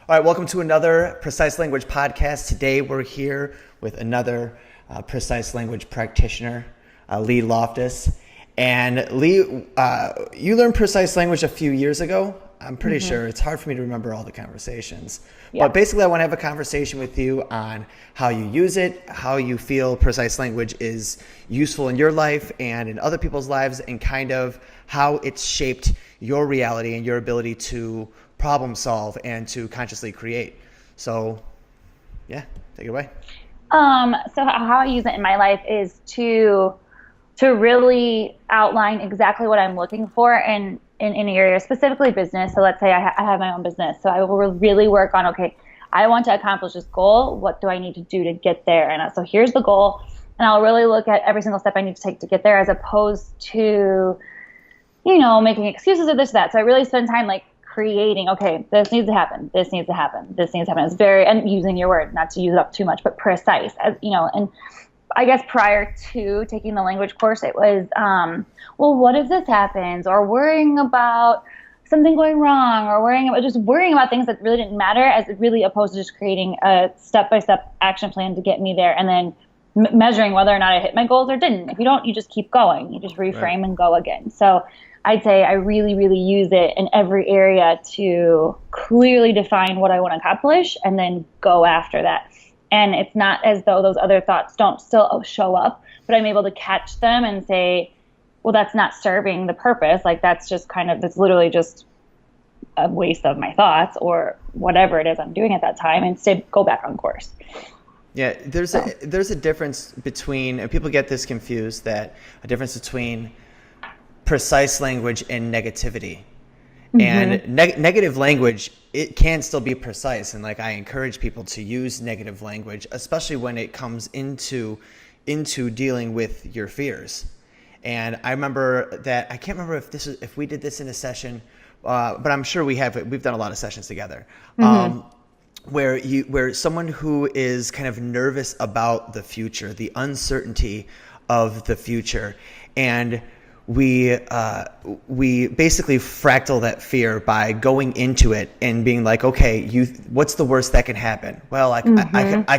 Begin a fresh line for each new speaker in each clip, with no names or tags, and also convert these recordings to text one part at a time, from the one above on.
All right, welcome to another Precise Language podcast. Today we're here with another Precise Language practitioner, Leigh Loftus. And Leigh, you learned Precise Language a few years ago. I'm pretty sure. It's hard for me to remember all the conversations.
Yeah.
But basically I want to have a conversation with you on how you use it, how you feel Precise Language is useful in your life and in other people's lives, and kind of how it's shaped your reality and your ability to problem solve and to consciously create. So yeah, take it away.
So how I use it in my life is to really outline exactly what I'm looking for in an area, specifically business. So let's say I have my own business. So I will really work on, okay, I want to accomplish this goal. What do I need to do to get there? And so here's the goal. And I'll really look at every single step I need to take to get there, as opposed to, making excuses of this, that. So I really spend time creating, okay, this needs to happen, this needs to happen, this needs to happen. It's very, and using your word, not to use it up too much, but precise, and I guess prior to taking the language course, it was, well, what if this happens, or worrying about something going wrong, or worrying about things that really didn't matter, as really opposed to just creating a step-by-step action plan to get me there, and then measuring whether or not I hit my goals or didn't. If you don't, you just keep going, you just reframe
Right.
and go again. So I'd say I really, really use it in every area to clearly define what I want to accomplish and then go after that. And it's not as though those other thoughts don't still show up, but I'm able to catch them and say, well, that's not serving the purpose. That's literally just a waste of my thoughts, or whatever it is I'm doing at that time, and instead go back on course.
Yeah, there's a difference between, and people get this confused, that a difference between precise language and negativity. And negative language, it can still be precise. And I encourage people to use negative language, especially when it comes into dealing with your fears. And I remember that, I can't remember if we did this in a session, but I'm sure we've done a lot of sessions together. Where someone who is kind of nervous about the future, the uncertainty of the future, and we basically fractal that fear by going into it and being like, okay, what's the worst that can happen? Well, I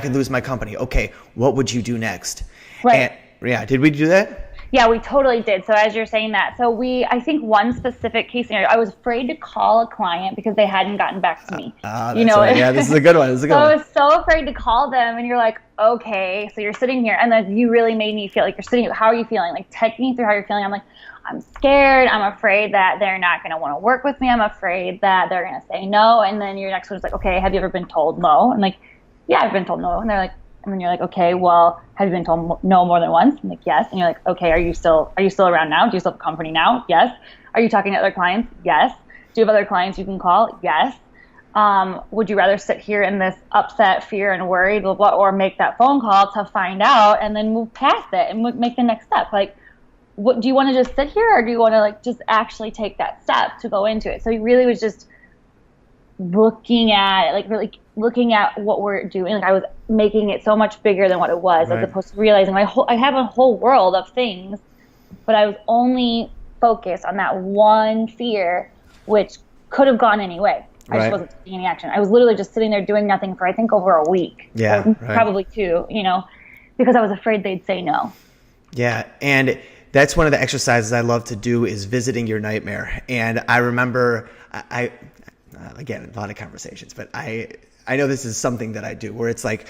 could lose my company. Okay, what would you do next?
Right.
And, yeah, did we do that?
Yeah, we totally did. So as you're saying that, I think one specific case scenario, I was afraid to call a client because they hadn't gotten back to me.
Right. Yeah, this is a good one.
I was so afraid to call them, and you're like, okay, so you're sitting here, and then you really made me feel like you're sitting. How are you feeling? Take me through how you're feeling. I'm like, I'm scared. I'm afraid that they're not going to want to work with me. I'm afraid that they're going to say no. And then your next one's like, okay, have you ever been told no? I'm like, yeah, I've been told no. And they're like, and then you're like, okay, well, have you been told no more than once? I'm like, yes. And you're like, okay, are you still around now? Do you still have a company now? Yes. Are you talking to other clients? Yes. Do you have other clients you can call? Yes. Would you rather sit here in this upset, fear, and worried, blah, blah, or make that phone call to find out and then move past it and make the next step? What do you want to just sit here, or do you want to just actually take that step to go into it? So he really was just looking at it, really looking at what we're doing. I was making it so much bigger than what it was,
Right.
as opposed to realizing I have a whole world of things, but I was only focused on that one fear, which could have gone any way. I
Right.
just wasn't taking any action. I was literally just sitting there doing nothing for, I think, over a week.
Yeah,
Or
right.
probably two, because I was afraid they'd say no.
Yeah, and that's one of the exercises I love to do, is visiting your nightmare. And I remember, again, a lot of conversations, but I know this is something that I do, where it's like,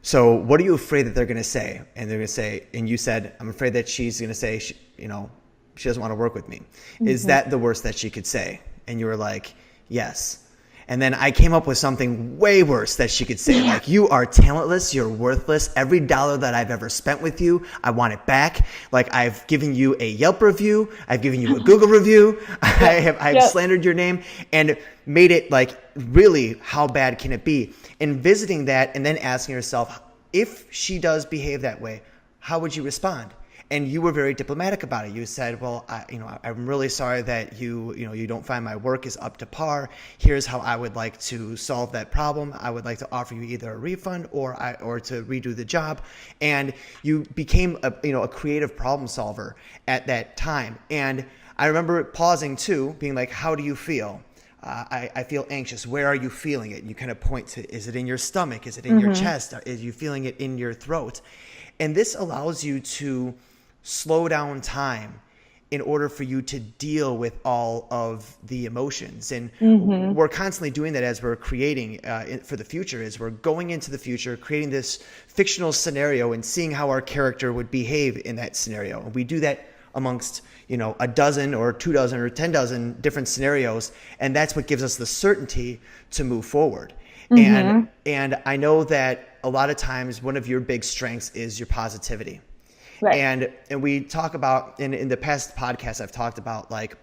so what are you afraid that they're going to say? And they're going to say, and you said, I'm afraid that she's going to say, she doesn't want to work with me. Is that the worst that she could say? And you were like, yes. And then I came up with something way worse that she could say, you are talentless, you're worthless. Every dollar that I've ever spent with you, I want it back. I've given you a Yelp review, I've given you a Google review, I've slandered your name, and made it really, how bad can it be? And visiting that, and then asking yourself, if she does behave that way, how would you respond? And you were very diplomatic about it. You said, well, I'm really sorry that you don't find my work is up to par. Here's how I would like to solve that problem. I would like to offer you either a refund or to redo the job. And you became a creative problem solver at that time. And I remember pausing too, being like, how do you feel? I feel anxious. Where are you feeling it? And you kind of point to, is it in your stomach? Is it in your chest? Is you feeling it in your throat? And this allows you to slow down time in order for you to deal with all of the emotions. And we're constantly doing that as we're creating for the future, as we're going into the future, creating this fictional scenario and seeing how our character would behave in that scenario. And we do that amongst, a dozen or 2 dozen or 10 dozen different scenarios. And that's what gives us the certainty to move forward. And I know that a lot of times one of your big strengths is your positivity. Right. And we talk about, in the past podcasts, I've talked about, like,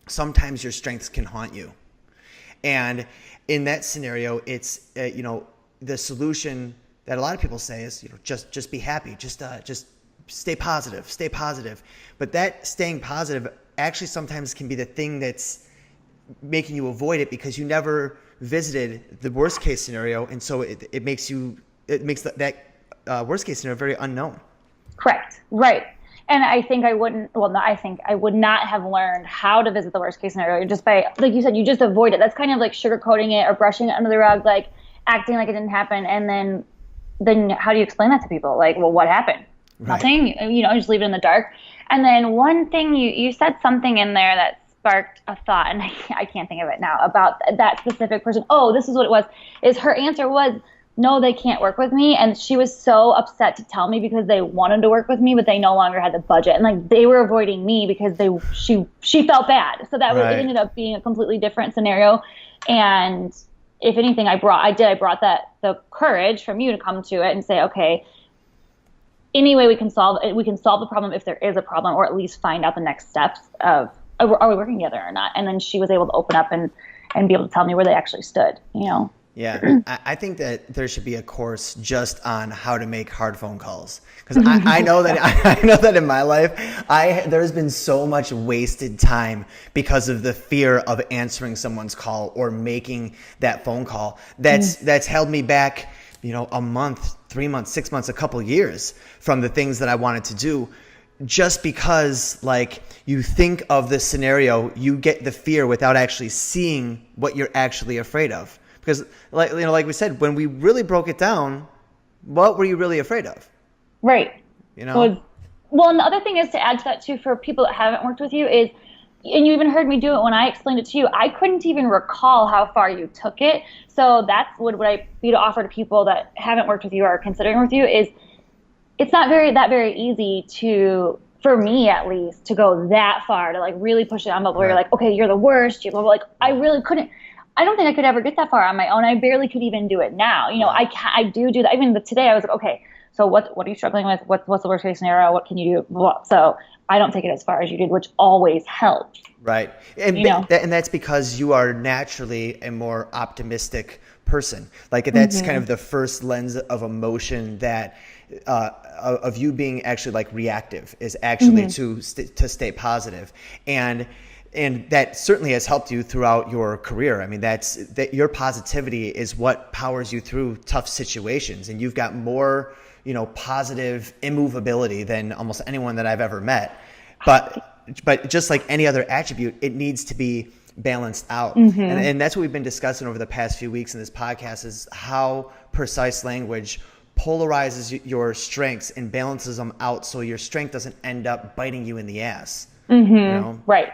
sometimes your strengths can haunt you. And in that scenario, it's, the solution that a lot of people say is, just be happy, just stay positive. But that staying positive actually sometimes can be the thing that's making you avoid it, because you never visited the worst case scenario. And so it makes that worst case scenario very unknown.
Correct. Right. And I think I would not have learned how to visit the worst case scenario just by, like you said, you just avoid it. That's kind of like sugarcoating it or brushing it under the rug, like acting like it didn't happen. And then how do you explain that to people? Like, well, what happened? Right. Nothing, just leave it in the dark. And then one thing you said something in there that sparked a thought, and I can't think of it now, about that specific person. Oh, this is what it was, is her answer was, no, they can't work with me. And she was so upset to tell me because they wanted to work with me, but they no longer had the budget. And like they were avoiding me because she felt bad. So that it ended up being a completely different scenario. And if anything, I brought the courage from you to come to it and say, okay, any way we can solve it, we can solve the problem if there is a problem, or at least find out the next steps of, are we working together or not? And then she was able to open up and be able to tell me where they actually stood,
Yeah, I think that there should be a course just on how to make hard phone calls, because I know that in my life, there's been so much wasted time because of the fear of answering someone's call or making that phone call. That's held me back, a month, 3 months, 6 months, a couple of years from the things that I wanted to do. Just because, like, you think of the scenario, you get the fear without actually seeing what you're actually afraid of. Because, like we said, when we really broke it down, what were you really afraid of? Right.
Well, and the other thing is, to add to that too, for people that haven't worked with you, is, and you even heard me do it when I explained it to you, I couldn't even recall how far you took it. So that's what I be to offer to people that haven't worked with you or are considering with you, is it's not very easy for me at least, to go that far, to like really push it on, but where you're like, okay, you're the worst. Like, I really couldn't. I don't think I could ever get that far on my own. I barely could even do it now. I do that. Even today I was like, okay, so what are you struggling with? What's the worst case scenario? What can you do? Blah. So I don't take it as far as you did, which always helps.
Right. And that's because you are naturally a more optimistic person. Like, that's kind of the first lens of emotion that of you being actually like reactive, is actually to stay positive. And that certainly has helped you throughout your career. I mean, that your positivity is what powers you through tough situations. And you've got more, positive immovability than almost anyone that I've ever met. But just like any other attribute, it needs to be balanced out. And that's what we've been discussing over the past few weeks in this podcast, is how precise language polarizes your strengths and balances them out, so your strength doesn't end up biting you in the ass.
Right.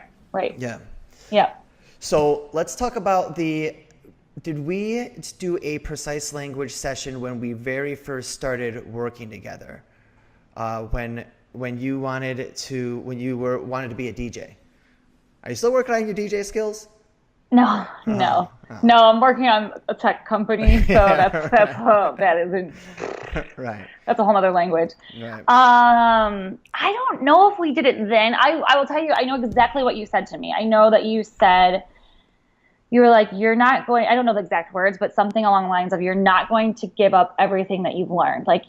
Yeah. So let's talk about did we do a precise language session when we very first started working together? When you wanted to be a DJ? Are you still working on your DJ skills?
No. I'm working on a tech company, so that isn't right. That's a whole other language. Right. I don't know if we did it then. I will tell you, I know exactly what you said to me. I know that you said, you were like, you're not going, I don't know the exact words, but something along the lines of, you're not going to give up everything that you've learned. Like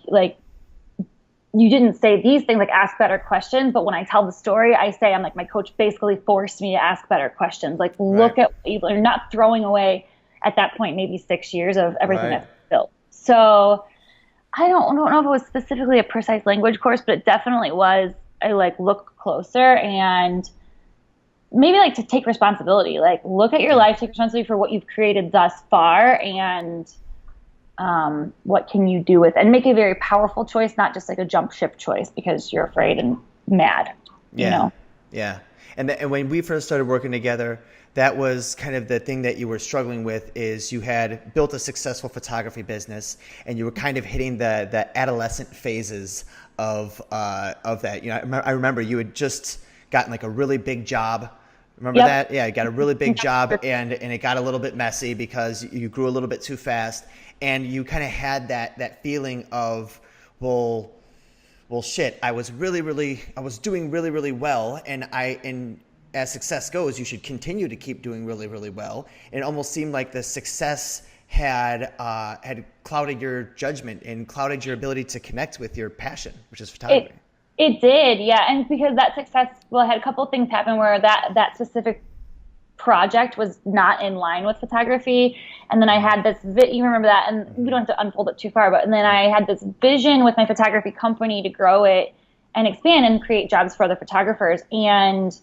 you didn't say these things, like ask better questions, but when I tell the story, I say, I'm like, my coach basically forced me to ask better questions. Like, look at what you've learned, not throwing away at that point maybe 6 years of everything that's built. So I don't know if it was specifically a precise language course, but it definitely was. I like look closer and maybe like to take responsibility, like look at your life, take responsibility for what you've created thus far, and what can you do with it, and make a very powerful choice, not just like a jump ship choice because you're afraid and mad, you know?
Yeah. And when we first started working together, that was kind of the thing that you were struggling with, is you had built a successful photography business and you were kind of hitting the adolescent phases of that. You know, I remember you had just gotten like a really big job. Remember that? Yeah, you got a really big job, and it got a little bit messy because you grew a little bit too fast, and you kind of had that feeling of, well, shit, I was doing really, really well, and as success goes, you should continue to keep doing really, really well. And it almost seemed like the success had clouded your judgment and clouded your ability to connect with your passion, which is photography.
It did, yeah. And because that success, well, I had a couple of things happen where that specific project was not in line with photography. And then I had this, you remember that, and we don't have to unfold it too far, but and then I had this vision with my photography company to grow it and expand and create jobs for other photographers. And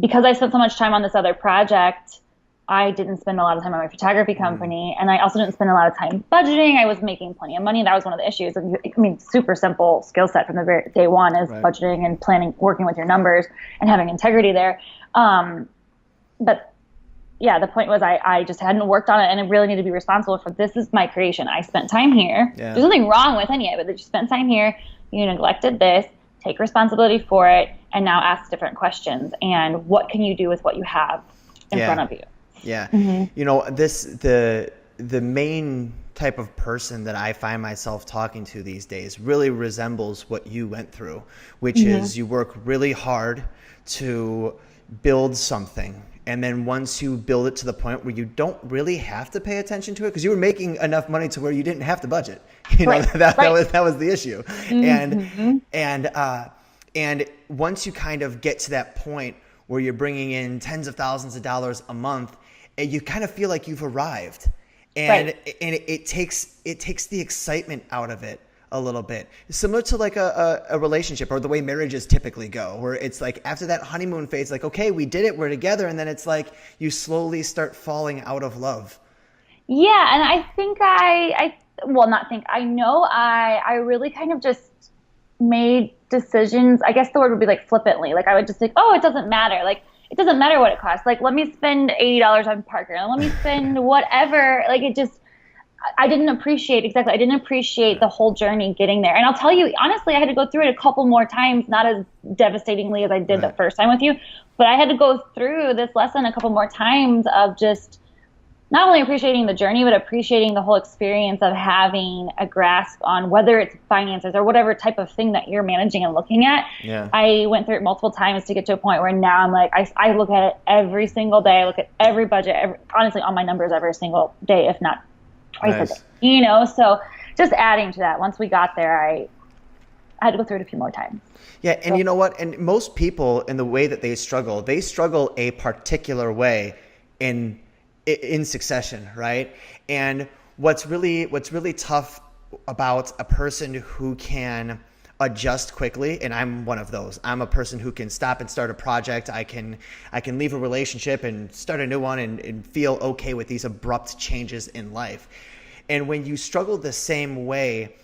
because I spent so much time on this other project, I didn't spend a lot of time on my photography company, and I also didn't spend a lot of time budgeting. I was making plenty of money. That was one of the issues. I mean, super simple skill set from the very day one is budgeting and planning, working with your numbers and having integrity there. But yeah, the point was I just hadn't worked on it, and I really need to be responsible for, this is my creation. I spent time here. Yeah. There's nothing wrong with any of it, but you spent time here. You neglected this. Take responsibility for it, and now ask different questions. And what can you do with what you have in front of you?
Yeah. You know, the main type of person that I find myself talking to these days really resembles what you went through, which is you work really hard to build something. And then once you build it to the point where you don't really have to pay attention to it, because you were making enough money to where you didn't have to budget. You know, that was the issue. And once you kind of get to that point where you're bringing in tens of thousands of dollars a month, and you kind of feel like you've arrived, and it takes the excitement out of it a little bit. Similar to like a relationship, or the way marriages typically go, where it's like after that honeymoon phase, like, okay, we did it, we're together, and then it's like you slowly start falling out of love.
Yeah, and I think I know I really kind of just made decisions. I guess the word would be like flippantly. Like I would just think, oh, it doesn't matter. Like it doesn't matter what it costs. Like let me spend $80 on Parker, and let me spend whatever. Like it just, I didn't appreciate the whole journey getting there. And I'll tell you, honestly, I had to go through it a couple more times, not as devastatingly as I did the first time with you, but I had to go through this lesson a couple more times of just not only appreciating the journey, but appreciating the whole experience of having a grasp on whether it's finances or whatever type of thing that you're managing and looking at. Yeah. I went through it multiple times to get to a point where now I'm like, I look at it every single day. I look at every budget, honestly, all my numbers every single day, if not twice a day. You know, so just adding to that, once we got there, I had to go through it a few more times.
Yeah, and you know what? And most people, in the way that they struggle a particular way in succession, right? And what's really tough about a person who can adjust quickly, and I'm one of those. I'm a person who can stop and start a project. I can leave a relationship and start a new one and feel okay with these abrupt changes in life. And when you struggle the same way,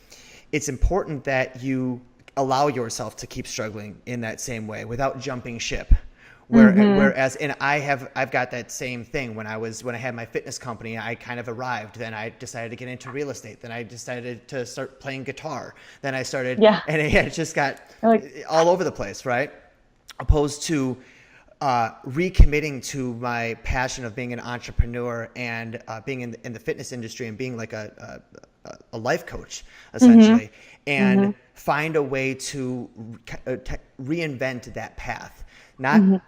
it's important that you allow yourself to keep struggling in that same way without jumping ship. Whereas, and I've got that same thing. When I had my fitness company, I kind of arrived. Then I decided to get into real estate. Then I decided to start playing guitar. Then I started, and it just got all over the place, right? Opposed to recommitting to my passion of being an entrepreneur and being in the fitness industry and being like a life coach, essentially, and find a way to reinvent that path. Not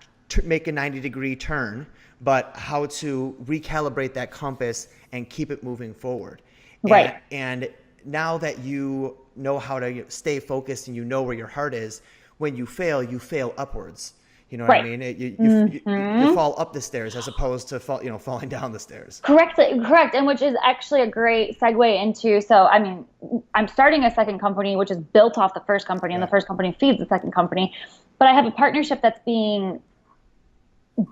make a 90-degree turn, but how to recalibrate that compass and keep it moving forward. Right. And now that you know how to stay focused and you know where your heart is, when you fail upwards. You know what I mean? You fall up the stairs as opposed to falling down the stairs. Correct.
And which is actually a great segue into, so I mean, I'm starting a second company, which is built off the first company, and the first company feeds the second company. But I have a partnership that's being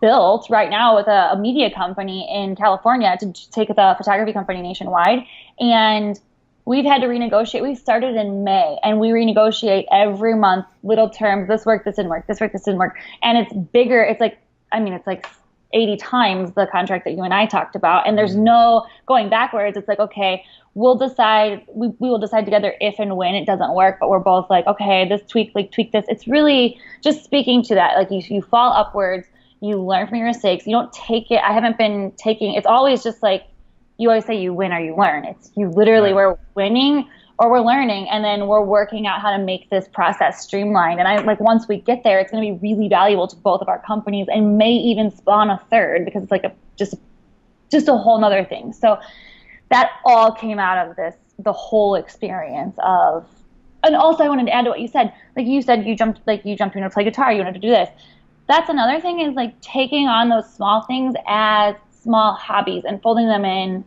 built right now with a media company in California to take the photography company nationwide. And we've had to renegotiate. We started in May and we renegotiate every month, little terms. This worked, this didn't work, this worked, this didn't work. And it's bigger. It's like, I mean, it's like 80 times the contract that you and I talked about. And there's no going backwards. It's like, okay, we'll decide, we will decide together if and when it doesn't work, but we're both like, okay, this tweak this. It's really just speaking to that. Like you fall upwards, you learn from your mistakes. You don't take it. I haven't been taking, it's always just like, you always say you win or you learn. It's you literally, we're winning or we're learning, and then we're working out how to make this process streamlined. And I like once we get there, it's going to be really valuable to both of our companies and may even spawn a third because it's like just a whole nother thing. So that all came out of the whole experience of, and also I wanted to add to what you said. Like you said, you jumped you wanted to play guitar, you wanted to do this. That's another thing is like taking on those small things as small hobbies and folding them in.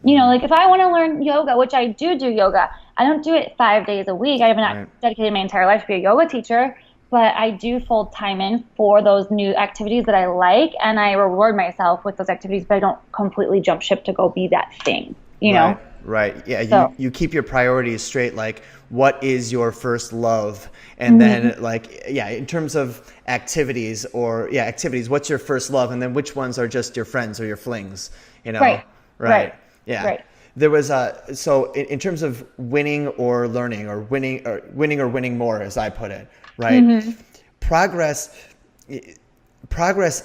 You know, like if I want to learn yoga, which I do yoga, I don't do it 5 days a week. I have not dedicated my entire life to be a yoga teacher, but I do fold time in for those new activities that I like, and I reward myself with those activities, but I don't completely jump ship to go be that thing, you know?
Right. Yeah. So, you keep your priorities straight. Like, what is your first love? And then like, yeah, in terms of activities what's your first love? And then which ones are just your friends or your flings, you know? Right. Yeah. Right. There was so in terms of winning or learning or winning more, as I put it, right? Progress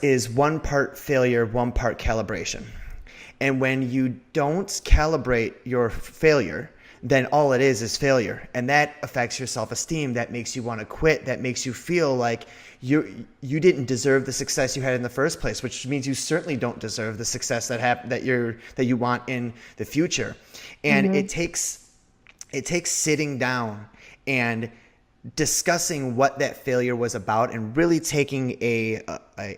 is one part failure, one part calibration. And when you don't calibrate your failure, then all it is failure. And that affects your self-esteem. That makes you want to quit. That makes you feel like you didn't deserve the success you had in the first place, which means you certainly don't deserve the success that you want in the future. And it takes sitting down and discussing what that failure was about and really taking a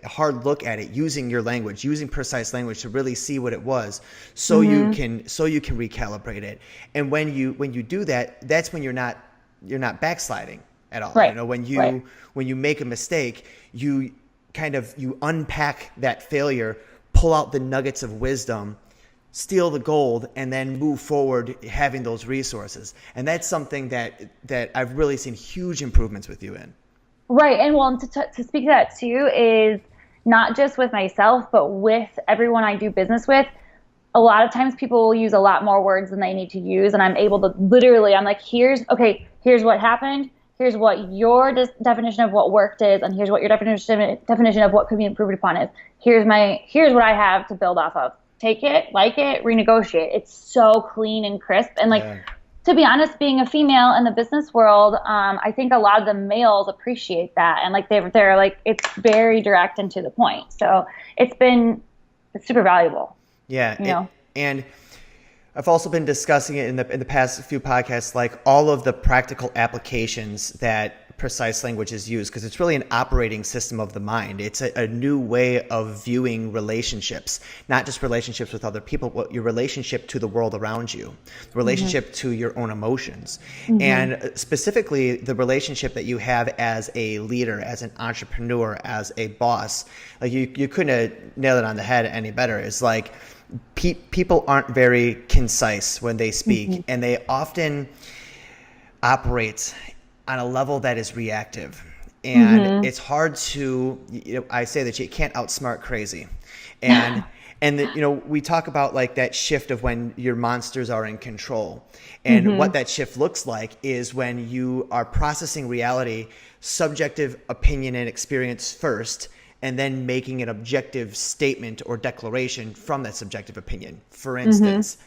hard look at it, using your language, using precise language to really see what it was, so you can recalibrate it. And when you do that, that's when you're not backsliding at all. You know, when you make a mistake, you unpack that failure, pull out the nuggets of wisdom, steal the gold, and then move forward having those resources. And that's something that I've really seen huge improvements with you in.
Right. And well, to speak to that too is not just with myself, but with everyone I do business with. A lot of times people will use a lot more words than they need to use. And I'm able to literally, I'm like, here's what happened. Here's what your definition of what worked is. And here's what your definition of what could be improved upon is. Here's what I have to build off of. Take it, like it, renegotiate. It's so clean and crisp. And to be honest, being a female in the business world, I think a lot of the males appreciate that. And like they're like, it's very direct and to the point. So it's super valuable.
Yeah. You know? And I've also been discussing it in the past few podcasts, like all of the practical applications that precise language is used, because it's really an operating system of the mind. It's a new way of viewing relationships, not just relationships with other people, but your relationship to the world around you, the relationship to your own emotions, and specifically the relationship that you have as a leader, as an entrepreneur, as a boss. Like you couldn't have nailed it on the head any better. It's like people aren't very concise when they speak, and they often operate on a level that is reactive. And it's hard to, I say that you can't outsmart crazy. And we talk about like that shift of when your monsters are in control. And what that shift looks like is when you are processing reality, subjective opinion and experience first, and then making an objective statement or declaration from that subjective opinion. For instance,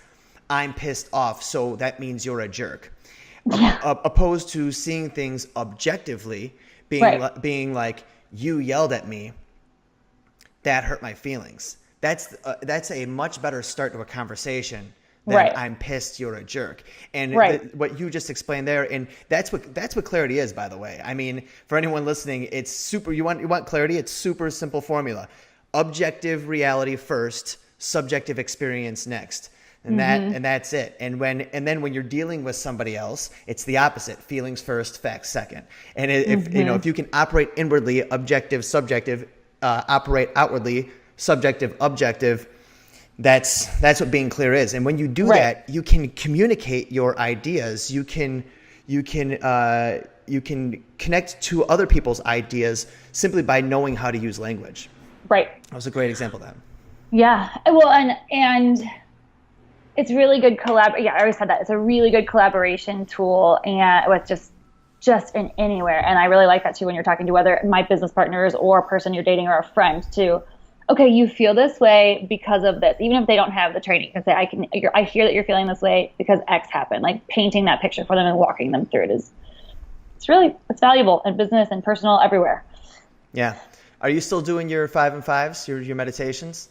I'm pissed off, so that means you're a jerk. Opposed to seeing things objectively, being like, you yelled at me, that hurt my feelings. That's a much better start to a conversation than I'm pissed, you're a jerk. And what you just explained there, and that's what clarity is, by the way. I mean, for anyone listening, it's super. You want clarity? It's super simple formula: objective reality first, subjective experience next. And that's it. And then when you're dealing with somebody else, it's the opposite: feelings first, facts second. And if you can operate inwardly, objective, subjective, operate outwardly, subjective, objective. That's what being clear is. And when you do that, you can communicate your ideas. You can connect to other people's ideas simply by knowing how to use language.
Right.
That was a great example of that.
Yeah. Well, and it's really good Yeah, I always said that. It's a really good collaboration tool, and with just in anywhere. And I really like that too when you're talking to whether my business partners or a person you're dating or a friend too. Okay, you feel this way because of this, even if they don't have the training. You can say, I hear that you're feeling this way because X happened. Like painting that picture for them and walking them through it it's valuable in business and personal, everywhere.
Yeah. Are you still doing your 5 and 5s, your meditations?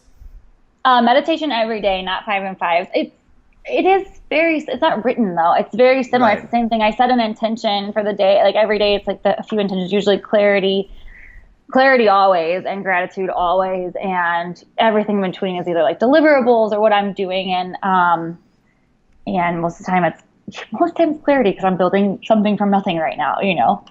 Meditation every day, not 5 and 5s. It's not written though. It's very similar. Right. It's the same thing. I set an intention for the day. Like every day, it's like a few intentions, usually clarity always, and gratitude always, and everything in between is either like deliverables or what I'm doing, and most of the time it's clarity because I'm building something from nothing right now,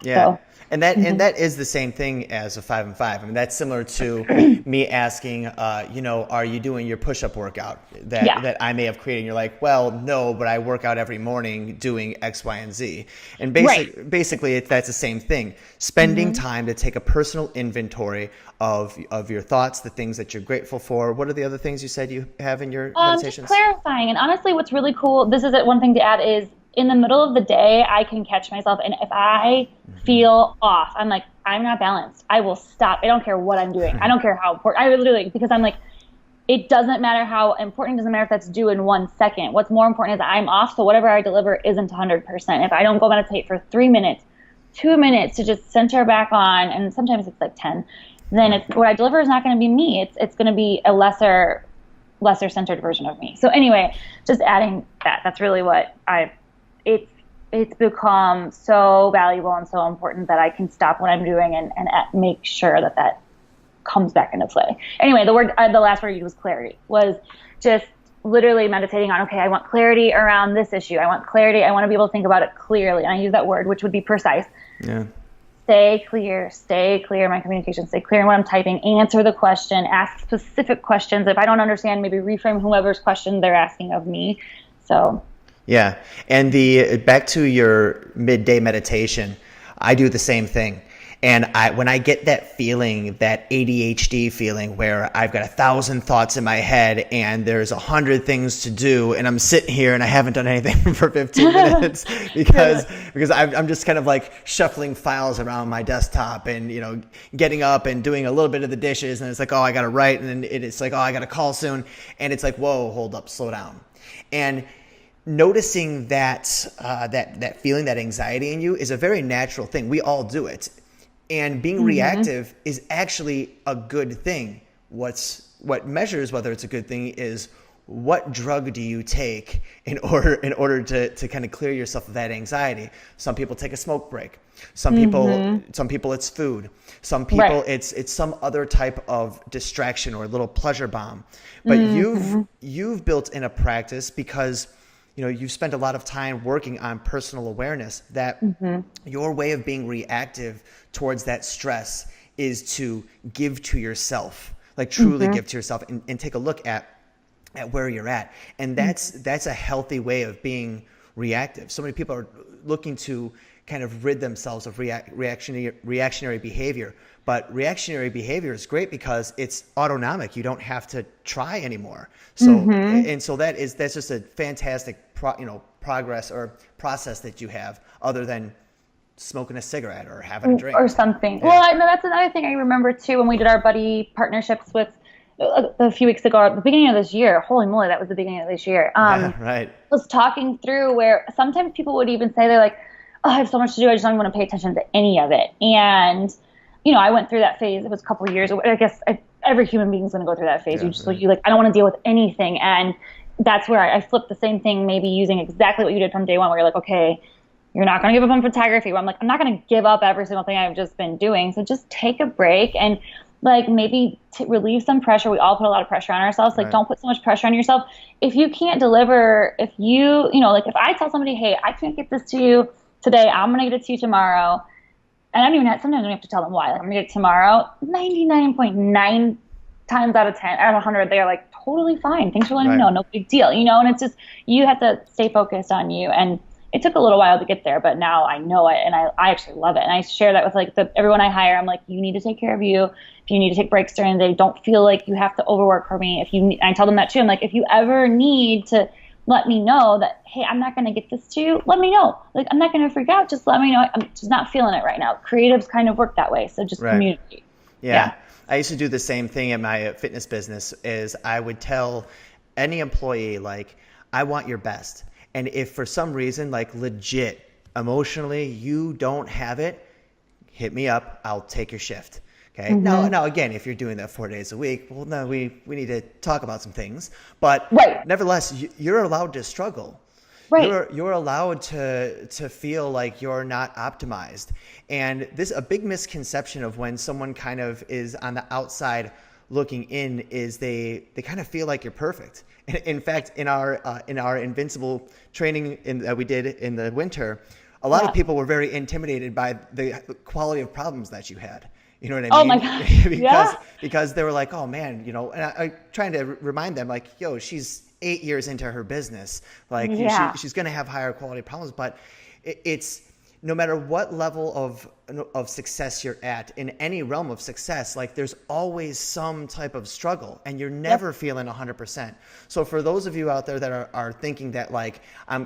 Yeah.
So.
And that is the same thing as a 5 and 5. I mean, that's similar to me asking, are you doing your push-up workout that I may have created? And you're like, well, no, but I work out every morning doing X, Y, and Z. And basically, that's the same thing. Spending time to take a personal inventory of your thoughts, the things that you're grateful for. What are the other things you said you have in your meditations?
Just clarifying. And honestly, what's really cool, this is one thing to add, is in the middle of the day, I can catch myself. And if I feel off, I'm like, I'm not balanced. I will stop. I don't care what I'm doing. I don't care how important. I literally, because I'm like, it doesn't matter how important. It doesn't matter if that's due in 1 second. What's more important is I'm off. So whatever I deliver isn't 100%. If I don't go meditate for 3 minutes, 2 minutes to just center back on, and sometimes it's like 10, then what I deliver is not going to be me. It's going to be a lesser centered version of me. So anyway, just adding that. That's really what it's become so valuable and so important that I can stop what I'm doing and make sure that comes back into play. Anyway, the last word you used was clarity. Was just literally meditating on, okay, I want clarity around this issue. I want clarity. I want to be able to think about it clearly. And I use that word, which would be precise.
Yeah.
Stay clear in my communication, stay clear in what I'm typing, answer the question, ask specific questions. If I don't understand, maybe reframe whoever's question they're asking of me. So.
Yeah. And back to your midday meditation, I do the same thing. And when I get that feeling, that ADHD feeling where I've got 1,000 thoughts in my head and there's 100 things to do, and I'm sitting here and I haven't done anything for 15 minutes because I'm just kind of like shuffling files around my desktop and, getting up and doing a little bit of the dishes, and it's like, oh, I got to write, and then it's like, oh, I got to call soon. And it's like, whoa, hold up, slow down. And noticing that feeling, that anxiety in you is a very natural thing. We all do it. And being reactive is actually a good thing. What measures whether it's a good thing is what drug do you take in order to kind of clear yourself of that anxiety. Some people take a smoke break. Some people it's food. Some people it's some other type of distraction or a little pleasure bomb. But you've built in a practice because you've spent a lot of time working on personal awareness that your way of being reactive towards that stress is to give to yourself, like truly give to yourself and take a look at where you're at. And that's a healthy way of being reactive. So many people are looking to kind of rid themselves of reactionary behavior. But reactionary behavior is great because it's autonomic. You don't have to try anymore. So and so that's just a fantastic progress or process that you have, other than smoking a cigarette or having a drink
or something. Yeah. Well, that's another thing I remember too when we did our buddy partnerships with a few weeks ago at the beginning of this year. Holy moly, that was the beginning of this year. Was talking through where sometimes people would even say they're like, oh, I have so much to do, I just don't want to pay attention to any of it. And I went through that phase. It was a couple of years. I guess every human being is going to go through that phase. You I don't want to deal with anything. And that's where I flipped the same thing, maybe using exactly what you did from day one, where you're like, okay, you're not going to give up on photography. Where I'm like, I'm not going to give up every single thing I've just been doing. So just take a break and maybe relieve some pressure. We all put a lot of pressure on ourselves. Don't put so much pressure on yourself. If you can't deliver, if if I tell somebody, hey, I can't get this to you today, I'm going to get it to you tomorrow. And I don't even have, sometimes I don't have to tell them why. Like, I'm gonna get it tomorrow. 99.9 times out of 10, out of 100, they're like, totally fine. Thanks for letting me
Right.
know. No big deal, And it's just, you have to stay focused on you. And it took a little while to get there, but now I know it, and I actually love it. And I share that with like everyone I hire. I'm like, you need to take care of you. If you need to take breaks during the day, don't feel like you have to overwork for me. I tell them that too. I'm like, if you ever need to let me know that, hey, I'm not going to get this to you, let me know. Like, I'm not going to freak out. Just let me know. I'm just not feeling it right now. Creatives kind of work that way. So just
Right.
communicate.
Yeah. I used to do the same thing in my fitness business. Is I would tell any employee, like, I want your best. And if for some reason, like legit, emotionally, you don't have it, hit me up. I'll take your shift. Okay. Now again, if you're doing that 4 days a week, well, no, we need to talk about some things. But
Right.
nevertheless, you're allowed to struggle.
Right.
You're allowed to feel like you're not optimized. And this, a big misconception of when someone kind of is on the outside looking in, is they kind of feel like you're perfect. In fact, in our Invincible training that we did in the winter, a lot of people were very intimidated by the quality of problems that you had. You know what I mean?
Oh my God.
because they were like, oh man, and I trying to remind them, like, yo, she's 8 years into her business. Like, she's going to have higher quality problems, but it's no matter what level of success you're at in any realm of success, like there's always some type of struggle, and you're never feeling 100%. So for those of you out there that are thinking that like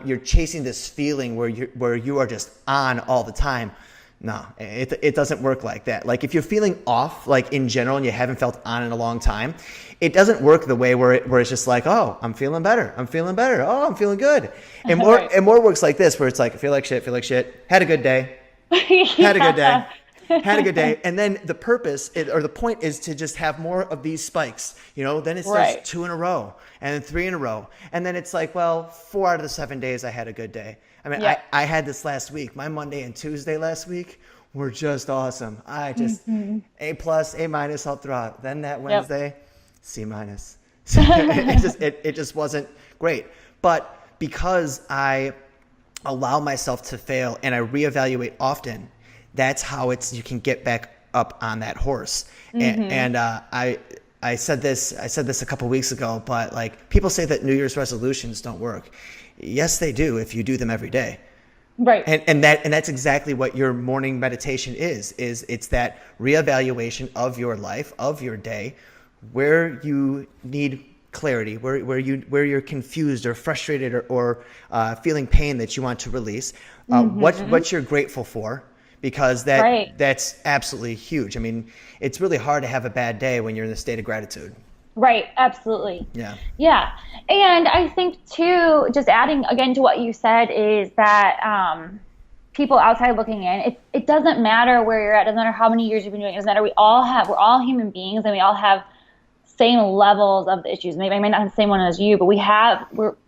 you're chasing this feeling where you are just on all the time, no, it doesn't work like that. Like if you're feeling off, like in general, and you haven't felt on in a long time, it doesn't work the way where it's just like, oh, I'm feeling better. Oh, I'm feeling good. And more
Right.
and more works like this, where it's like, I feel like shit. Had a good day. Had a good day. Had a good day. And then the purpose or the point is to just have more of these spikes. Then it starts
Right.
2 in a row, and then 3 in a row. And then it's like, well, 4 out of the 7 days I had a good day. I mean, I had this last week. My Monday and Tuesday last week were just awesome. I just A+, A- all throughout. Then that Wednesday, C-. it just wasn't great. But because I allow myself to fail and I reevaluate often, that's how you can get back up on that horse. And I said this a couple weeks ago, but like people say that New Year's resolutions don't work. Yes, they do if you do them every day.
Right.
And that's exactly what your morning meditation is it's that reevaluation of your life, of your day, where you need clarity, where you're confused or frustrated or feeling pain that you want to release, what you're grateful for, because that's absolutely huge. I mean, it's really hard to have a bad day when you're in a state of gratitude.
Right. Absolutely.
Yeah.
Yeah. And I think too, just adding again to what you said, is that people outside looking in, it doesn't matter where you're at. It doesn't matter how many years you've been doing it. It doesn't matter. We're all human beings, and we all have same levels of the issues. Maybe I may not have the same one as you, but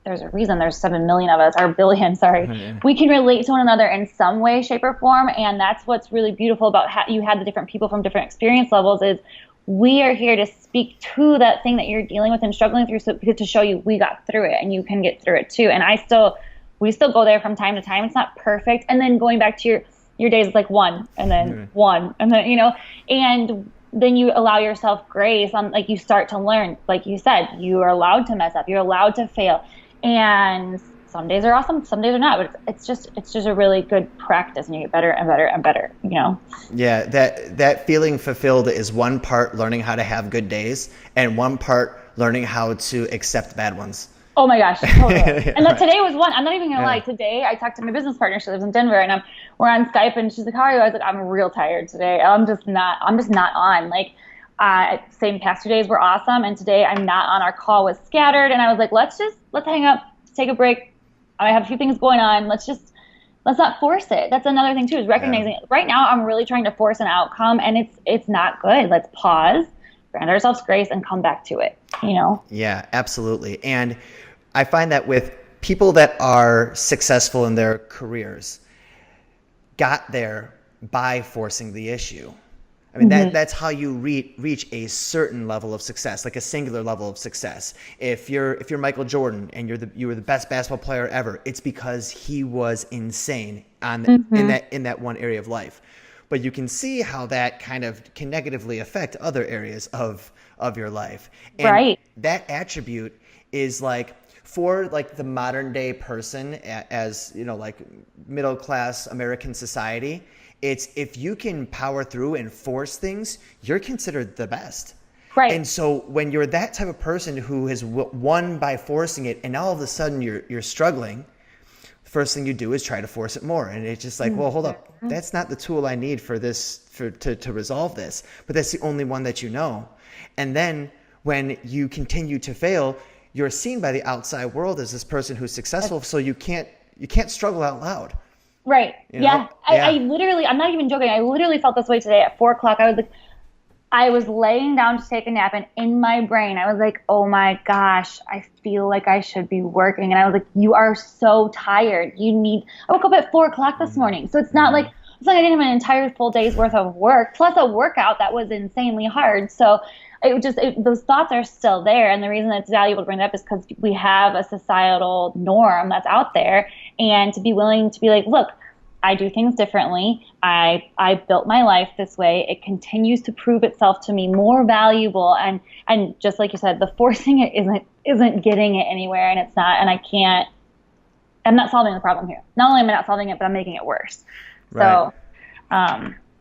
there's a reason there's 7 million of us, or billion, sorry.
Yeah.
We can relate to one another in some way, shape, or form. And that's what's really beautiful about how you had the different people from different experience levels, is we are here to speak to that thing that you're dealing with and struggling through, to show you we got through it and you can get through it too. And we still go there from time to time. It's not perfect. And then going back to your days, it's like 1 and then 1 and then, and then you allow yourself grace on, like, you start to learn, like you said, you are allowed to mess up. You're allowed to fail. And some days are awesome, some days are not, but it's just a really good practice, and you get better and better and better,
Yeah, that feeling fulfilled is one part learning how to have good days, and one part learning how to accept bad ones.
Oh my gosh, totally. And today was one. I'm not even gonna lie. Today I talked to my business partner. She lives in Denver, and we're on Skype, and she's like, "How are you?" I was like, "I'm real tired today. I'm just not on." Like, same past 2 days were awesome, and today I'm not on. Our call was scattered, and I was like, let's hang up, take a break. I have a few things going on. Let's not force it. That's another thing too, is recognizing it. Right now I'm really trying to force an outcome, and it's not good. Let's pause, grant ourselves grace, and come back to it.
Yeah, absolutely. And I find that with people that are successful in their careers, got there by forcing the issue. I mean, that's how you reach a certain level of success, like a singular level of success. If you're Michael Jordan and you were the best basketball player ever, it's because he was insane in that one area of life. but you can see how that kind of can negatively affect other areas of your life. And
Right.
that attribute is like, for like the modern day person, as you know, like middle class American society, it's if you can power through and force things, you're considered the best.
Right.
And so when you're that type of person who has won by forcing it, and all of a sudden you're struggling, the first thing you do is try to force it more. And it's just like, well, hold up, that's not the tool I need for this, to resolve this, but that's the only one that you know. And then when you continue to fail, you're seen by the outside world as this person who's successful, so you can't struggle out loud.
Right.
You know?
Yeah. I literally, I'm not even joking. I literally felt this way today at 4:00. I was laying down to take a nap, and in my brain, I was like, oh my gosh, I feel like I should be working. And I was like, you are so tired. I woke up at 4:00 this morning. So it's not like I didn't have an entire full day's worth of work, plus a workout that was insanely hard. So those thoughts are still there. And the reason it's valuable to bring it up is because we have a societal norm that's out there, and to be willing to be like, look, I do things differently. I built my life this way. It continues to prove itself to me more valuable. And just like you said, the forcing it isn't getting it anywhere, and it's not, and I'm not solving the problem here. Not only am I not solving it, but I'm making it worse.
Right.
So,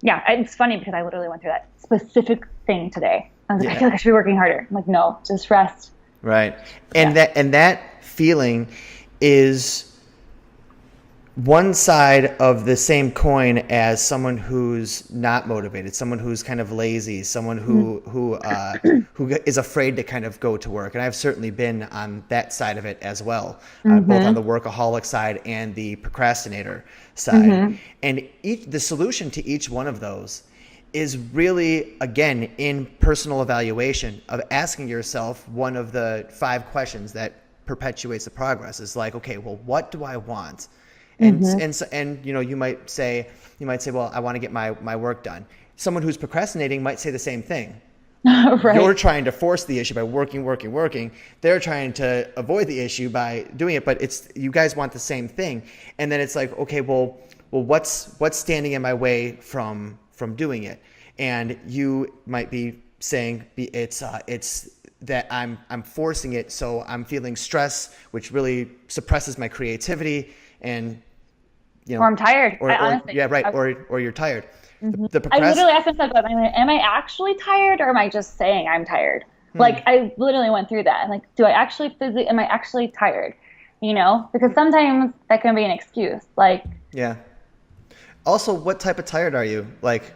yeah, it's funny because I literally went through that specific thing today. I was like, I feel like I should be working harder. I'm like, no, just rest.
Right. And that feeling is one side of the same coin as someone who's not motivated, someone who's kind of lazy, someone who is afraid to kind of go to work. And I've certainly been on that side of it as well, both on the workaholic side and the procrastinator side. And the solution to each one of those is really, again, in personal evaluation of asking yourself one of the 5 questions that perpetuates the progress. Is like, okay, well, what do I want? And you know, you might say, well, I want to get my work done. Someone who's procrastinating might say the same thing. Right. You're trying to force the issue by working. They're trying to avoid the issue by doing it, but you guys want the same thing. And then it's like, okay, well, what's standing in my way from doing it? And you might be saying it's that I'm forcing it, so I'm feeling stress, which really suppresses my creativity, and
or I'm tired. Honestly,
or you're tired.
I literally asked myself, am I actually tired, or am I just saying I'm tired? Like, I literally went through that. I'm like, am I actually tired? You know, because sometimes that can be an excuse. Like,
yeah. Also, what type of tired are you? Like,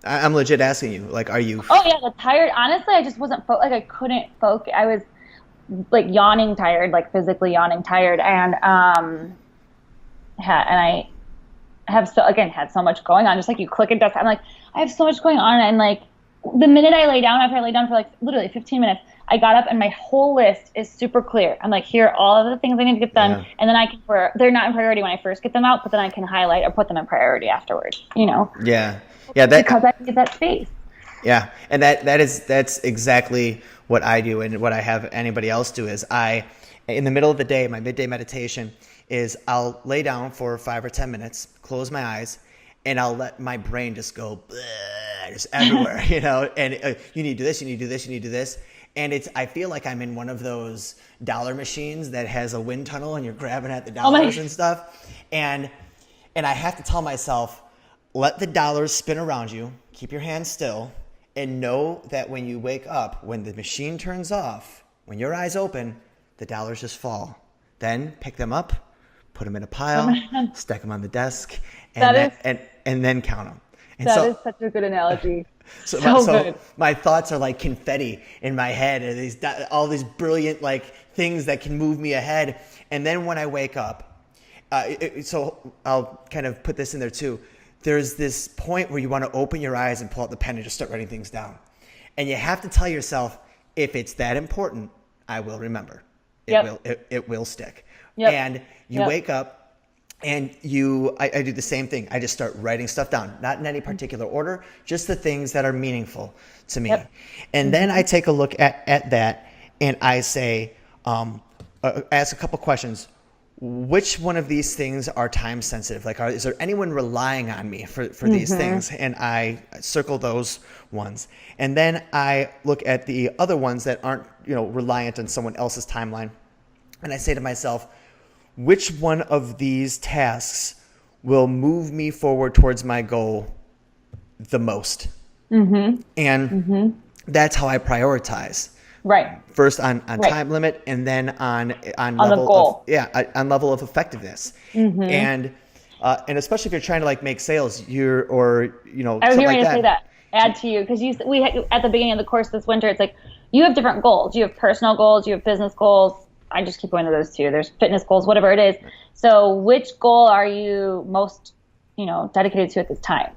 I'm legit asking you. Like, are you?
Oh yeah, the tired. Honestly, I just wasn't I couldn't focus. I was like yawning tired, like physically yawning tired, and I have had so much going on. Just like you click and dust. I'm like, I have so much going on, and like the minute I lay down, after I lay down for like literally 15 minutes, I got up and my whole list is super clear. I'm like, here are all of the things I need to get done, and then they're not in priority when I first get them out, but then I can highlight or put them in priority afterwards. You know?
Yeah.
Because I need that space.
Yeah, and that's exactly what I do, and what I have anybody else do is in the middle of the day, my midday meditation is I'll lay down for 5 or 10 minutes, close my eyes, and I'll let my brain just go just everywhere, you know. And you need to do this, you need to do this, you need to do this, and I feel like I'm in one of those dollar machines that has a wind tunnel, and you're grabbing at the dollars and stuff, and I have to tell myself, let the dollars spin around you, keep your hands still, and know that when you wake up, when the machine turns off, when your eyes open, the dollars just fall. Then pick them up, put them in a pile, stack them on the desk, and then count them. And
that is such a good analogy.
So my thoughts are like confetti in my head, and all these brilliant like things that can move me ahead. And then when I wake up, so I'll kind of put this in there too. There's this point where you want to open your eyes and pull out the pen and just start writing things down. And you have to tell yourself, if it's that important, I will remember. It will stick. Yep. And you wake up and I do the same thing. I just start writing stuff down, not in any particular order, just the things that are meaningful to me. Yep. And then I take a look at that, and I say, ask a couple questions. which one of these things are time sensitive? Like, is there anyone relying on me for these things? And I circle those ones. And then I look at the other ones that aren't, reliant on someone else's timeline. And I say to myself, which one of these tasks will move me forward towards my goal the most? And that's how I prioritize.
Right.
First on time limit, and then on level
goal.
On level of effectiveness. And especially if you're trying to like make sales, I was
going to say that. Add to you, because at the beginning of the course this winter, it's like you have different goals. You have personal goals, you have business goals. I just keep going to those two. There's fitness goals, whatever it is. So which goal are you most, dedicated to at this time?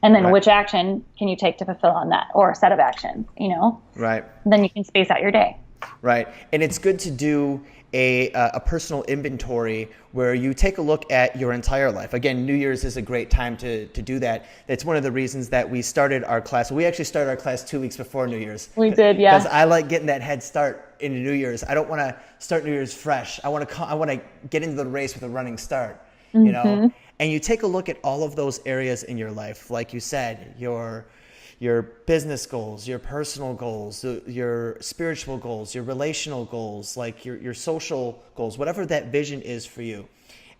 And then which action can you take to fulfill on that, or a set of actions,
Right.
Then you can space out your day.
Right. And it's good to do a personal inventory where you take a look at your entire life. Again, New Year's is a great time to do that. That's one of the reasons that we started our class. We actually started our class 2 weeks before New Year's.
We did, yeah.
Because I like getting that head start into New Year's. I don't want to start New Year's fresh. I want to get into the race with a running start, And you take a look at all of those areas in your life, like you said, your business goals, your personal goals, your spiritual goals, your relational goals, like your social goals, whatever that vision is for you.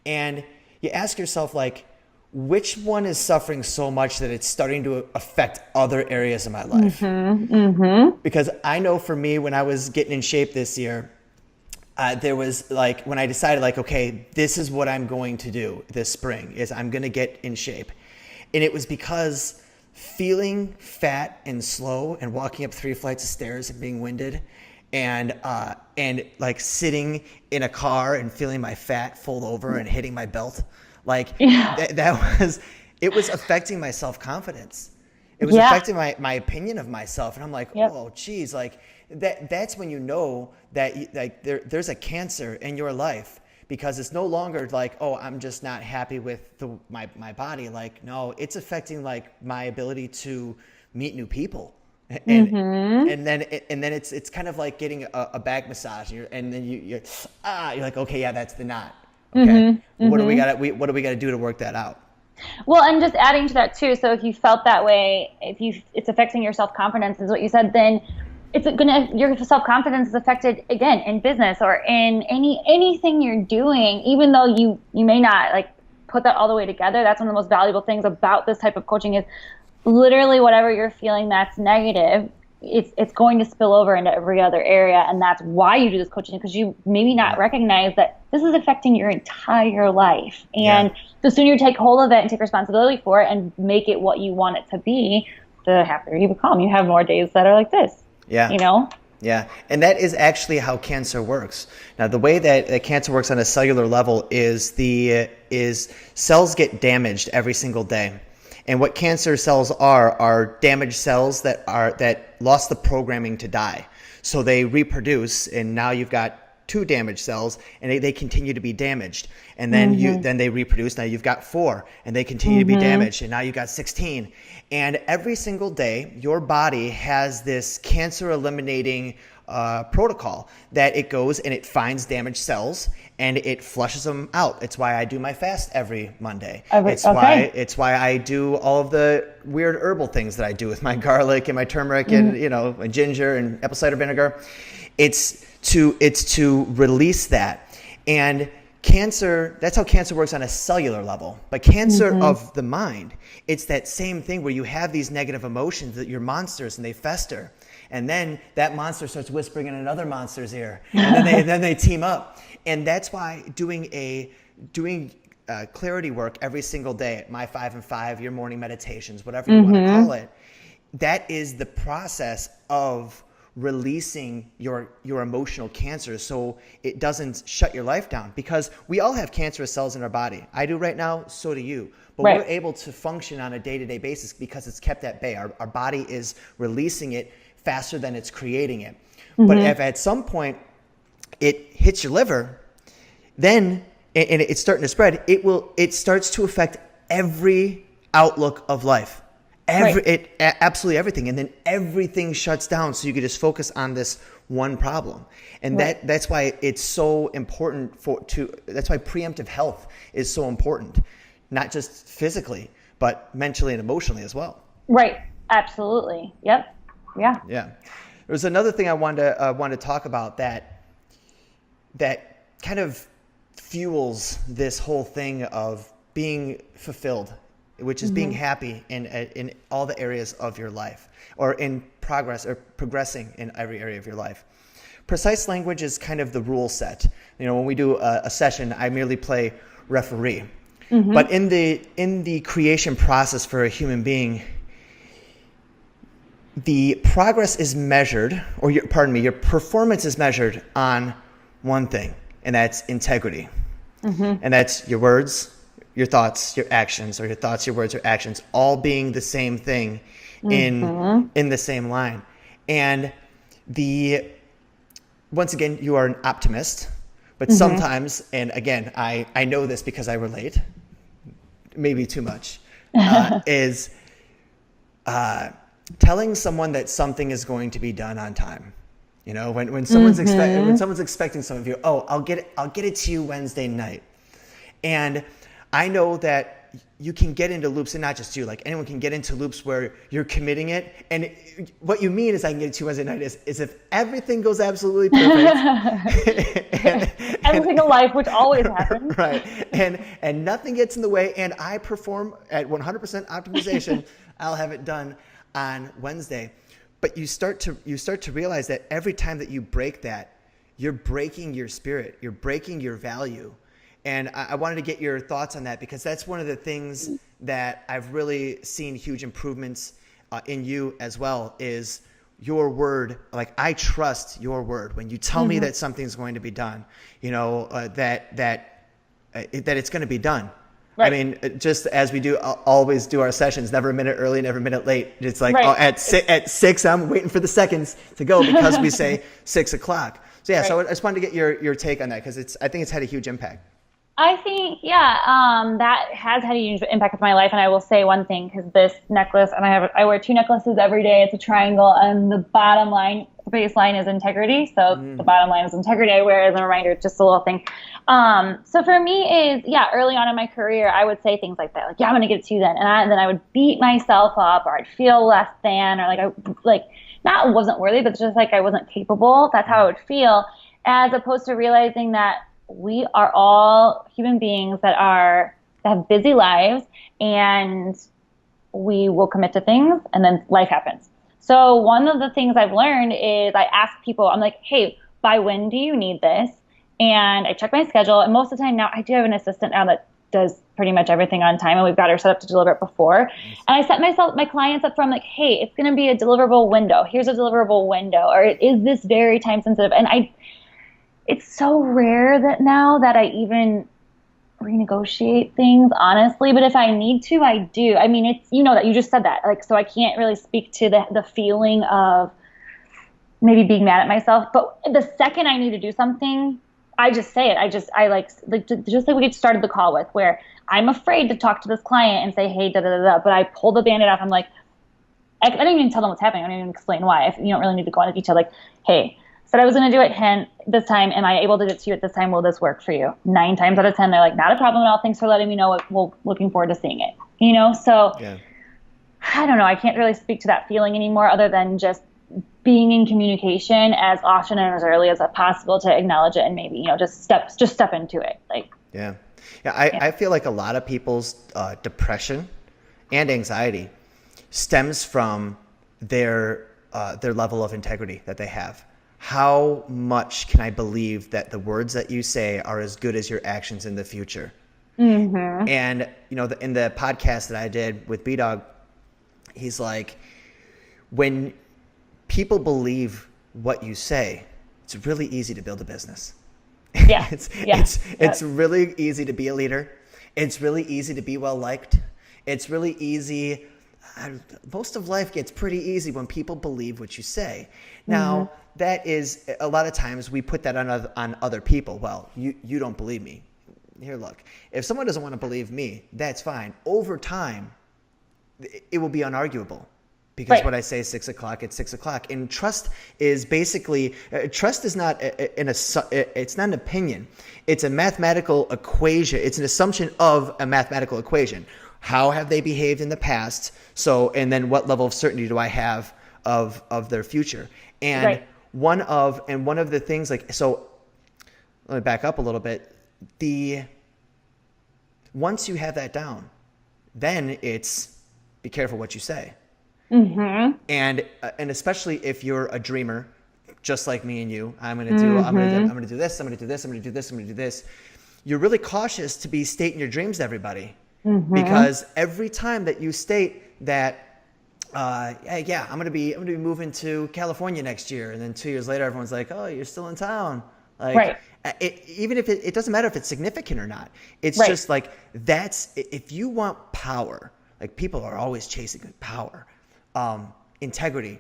And you ask yourself, like, which one is suffering so much that it's starting to affect other areas of my life? Because I know for me, when I was getting in shape this year, there was like, when I decided like, okay, this is what I'm going to do this spring, is I'm going to get in shape. And it was because feeling fat and slow and walking up 3 flights of stairs and being winded and like sitting in a car and feeling my fat fold over and hitting my belt, like it was affecting my self-confidence. It was affecting my opinion of myself. And I'm like, oh geez, like that's when you know that there's a cancer in your life, because it's no longer like, oh, I'm just not happy with my body. Like, no, it's affecting like my ability to meet new people. And then it's kind of like getting a back massage, and then you're like, okay, yeah, that's the knot. Okay, what do we got to do to work that out?
Well, and just adding to that too. So if you felt that way, it's affecting your self-confidence, is what you said, then your self-confidence is affected again in business or in anything you're doing, even though you may not like put that all the way together. That's one of the most valuable things about this type of coaching, is literally whatever you're feeling that's negative, it's going to spill over into every other area. And that's why you do this coaching, because you maybe not recognize that this is affecting your entire life. And the sooner you take hold of it and take responsibility for it and make it what you want it to be, the happier you become. You have more days that are like this.
Yeah. Yeah. And that is actually how cancer works. Now, the way that cancer works on a cellular level is cells get damaged every single day. And what cancer cells are damaged cells that lost the programming to die. So they reproduce, and now you've got 2 damaged cells, and they continue to be damaged. And then then they reproduce. Now you've got 4, and they continue to be damaged, and now you've got 16. And every single day, your body has this cancer eliminating protocol that it goes and it finds damaged cells and it flushes them out. It's why I do my fast every Monday. It's why I do all of the weird herbal things that I do with my garlic and my turmeric and and ginger and apple cider vinegar. It's to release that. And cancer, that's how cancer works on a cellular level. But cancer of the mind, it's that same thing where you have these negative emotions that you're monsters and they fester. And then that monster starts whispering in another monster's ear. And then they team up. And that's why doing clarity work every single day, my 5 and 5, your morning meditations, whatever you want to call it, that is the process of releasing your emotional cancer so it doesn't shut your life down, because we all have cancerous cells in our body. I do right now, so do you. But we're able to function on a day-to-day basis because it's kept at bay. Our body is releasing it faster than it's creating it. But if at some point it hits your liver, then and it's starting to spread, it starts to affect every outlook of life. Absolutely everything. And then everything shuts down. So you can just focus on this one problem. And that's why it's so important that's why preemptive health is so important, not just physically, but mentally and emotionally as well.
Right. Absolutely. Yep. Yeah.
Yeah. There's another thing I wanted to talk about that kind of fuels this whole thing of being fulfilled, which is being happy in all the areas of your life, or in progress or progressing in every area of your life. Precise language is kind of the rule set. When we do a session, I merely play referee. But in the creation process for a human being, the progress is measured, or your performance is measured on one thing, and that's integrity. And that's your words, your thoughts, your actions, or your thoughts, your words, your actions, all being the same thing in the same line. And once again, you are an optimist, but sometimes, and again, I know this because I relate, maybe too much, is telling someone that something is going to be done on time. When someone's expecting some of you, I'll get it to you Wednesday night. And I know that you can get into loops, and not just you, like anyone can get into loops where you're committing it. And what you mean is I can get it to you Wednesday night is if everything goes absolutely perfect.
Everything in life, which always happens.
Right. And nothing gets in the way, and I perform at 100% optimization, I'll have it done on Wednesday. But you start to realize that every time that you break that, you're breaking your spirit, you're breaking your value. And I wanted to get your thoughts on that, because that's one of the things that I've really seen huge improvements in you as well, is your word. Like, I trust your word. When you tell me that something's going to be done, that it's going to be done. Right. I mean, just as we always do our sessions, never a minute early, never a minute late. It's like, at 6, I'm waiting for the seconds to go because we say 6 o'clock. So yeah, so I just wanted to get your take on that, because I think it's had a huge impact.
I think, that has had a huge impact on my life. And I will say one thing, because this necklace, and I wear 2 necklaces every day. It's a triangle, and the baseline is integrity. So the bottom line is integrity. I wear it as a reminder, just a little thing. So for me early on in my career, I would say things like that, like, I'm going to get it to you then. And then I would beat myself up, or I'd feel less than, or not wasn't worthy, but just like I wasn't capable. That's how I would feel, as opposed to realizing that we are all human beings that have busy lives, and we will commit to things, and then life happens. So one of the things I've learned is I ask people, I'm like, hey, by when do you need this? And I check my schedule. And most of the time now, I do have an assistant now that does pretty much everything on time, and we've got her set up to deliver it before. And I set my clients up from, like, hey, it's going to be a deliverable window. Here's a deliverable window. Or is this very time sensitive? And it's so rare that now that I even renegotiate things, honestly. But if I need to, I do. I mean, it's, that you just said that. Like, so I can't really speak to the feeling of maybe being mad at myself. But the second I need to do something, I just say it. just like we started the call with, where I'm afraid to talk to this client and say, hey, da-da-da-da. But I pull the Band-Aid off. I'm like, I don't even tell them what's happening. I don't even explain why. You don't really need to go into detail. Like, hey, said I was going to do it this time. Am I able to get to you at this time? Will this work for you? 9 times out of 10, they're like, not a problem at all. Thanks for letting me know. We're looking forward to seeing it. So yeah. I don't know. I can't really speak to that feeling anymore, other than just being in communication as often and as early as possible to acknowledge it, and maybe, just step into it.
I feel like a lot of people's depression and anxiety stems from their level of integrity that they have. How much can I believe that the words that you say are as good as your actions in the future? And, in the podcast that I did with B-Dog, he's like, when people believe what you say, it's really easy to build a business.
Yeah.
It's really easy to be a leader. It's really easy to be well liked. It's really easy. Most of life gets pretty easy when people believe what you say. Now, that is, a lot of times we put that on other people. Well, you don't believe me. Here, look. If someone doesn't want to believe me, that's fine. Over time, it will be unarguable. Because when I say 6 o'clock, it's 6 o'clock. And trust is basically, trust is not it's not an opinion. It's a mathematical equation. It's an assumption of a mathematical equation. How have they behaved in the past? So, and then what level of certainty do I have of their future? And one of the things, like, so let me back up a little bit. Once you have that down, then it's be careful what you say. Mm-hmm. And especially if you're a dreamer, just like me and you, I'm gonna do this, I'm gonna do this, I'm gonna do this, I'm gonna do this, I'm gonna do this. You're really cautious to be stating your dreams to everybody, because every time that you state that, yeah, I'm gonna be moving to California next year, and then 2 years later, everyone's like, oh, you're still in town, like. Even if it doesn't matter if it's significant or not. It's just like, if you want power, like, people are always chasing power. Integrity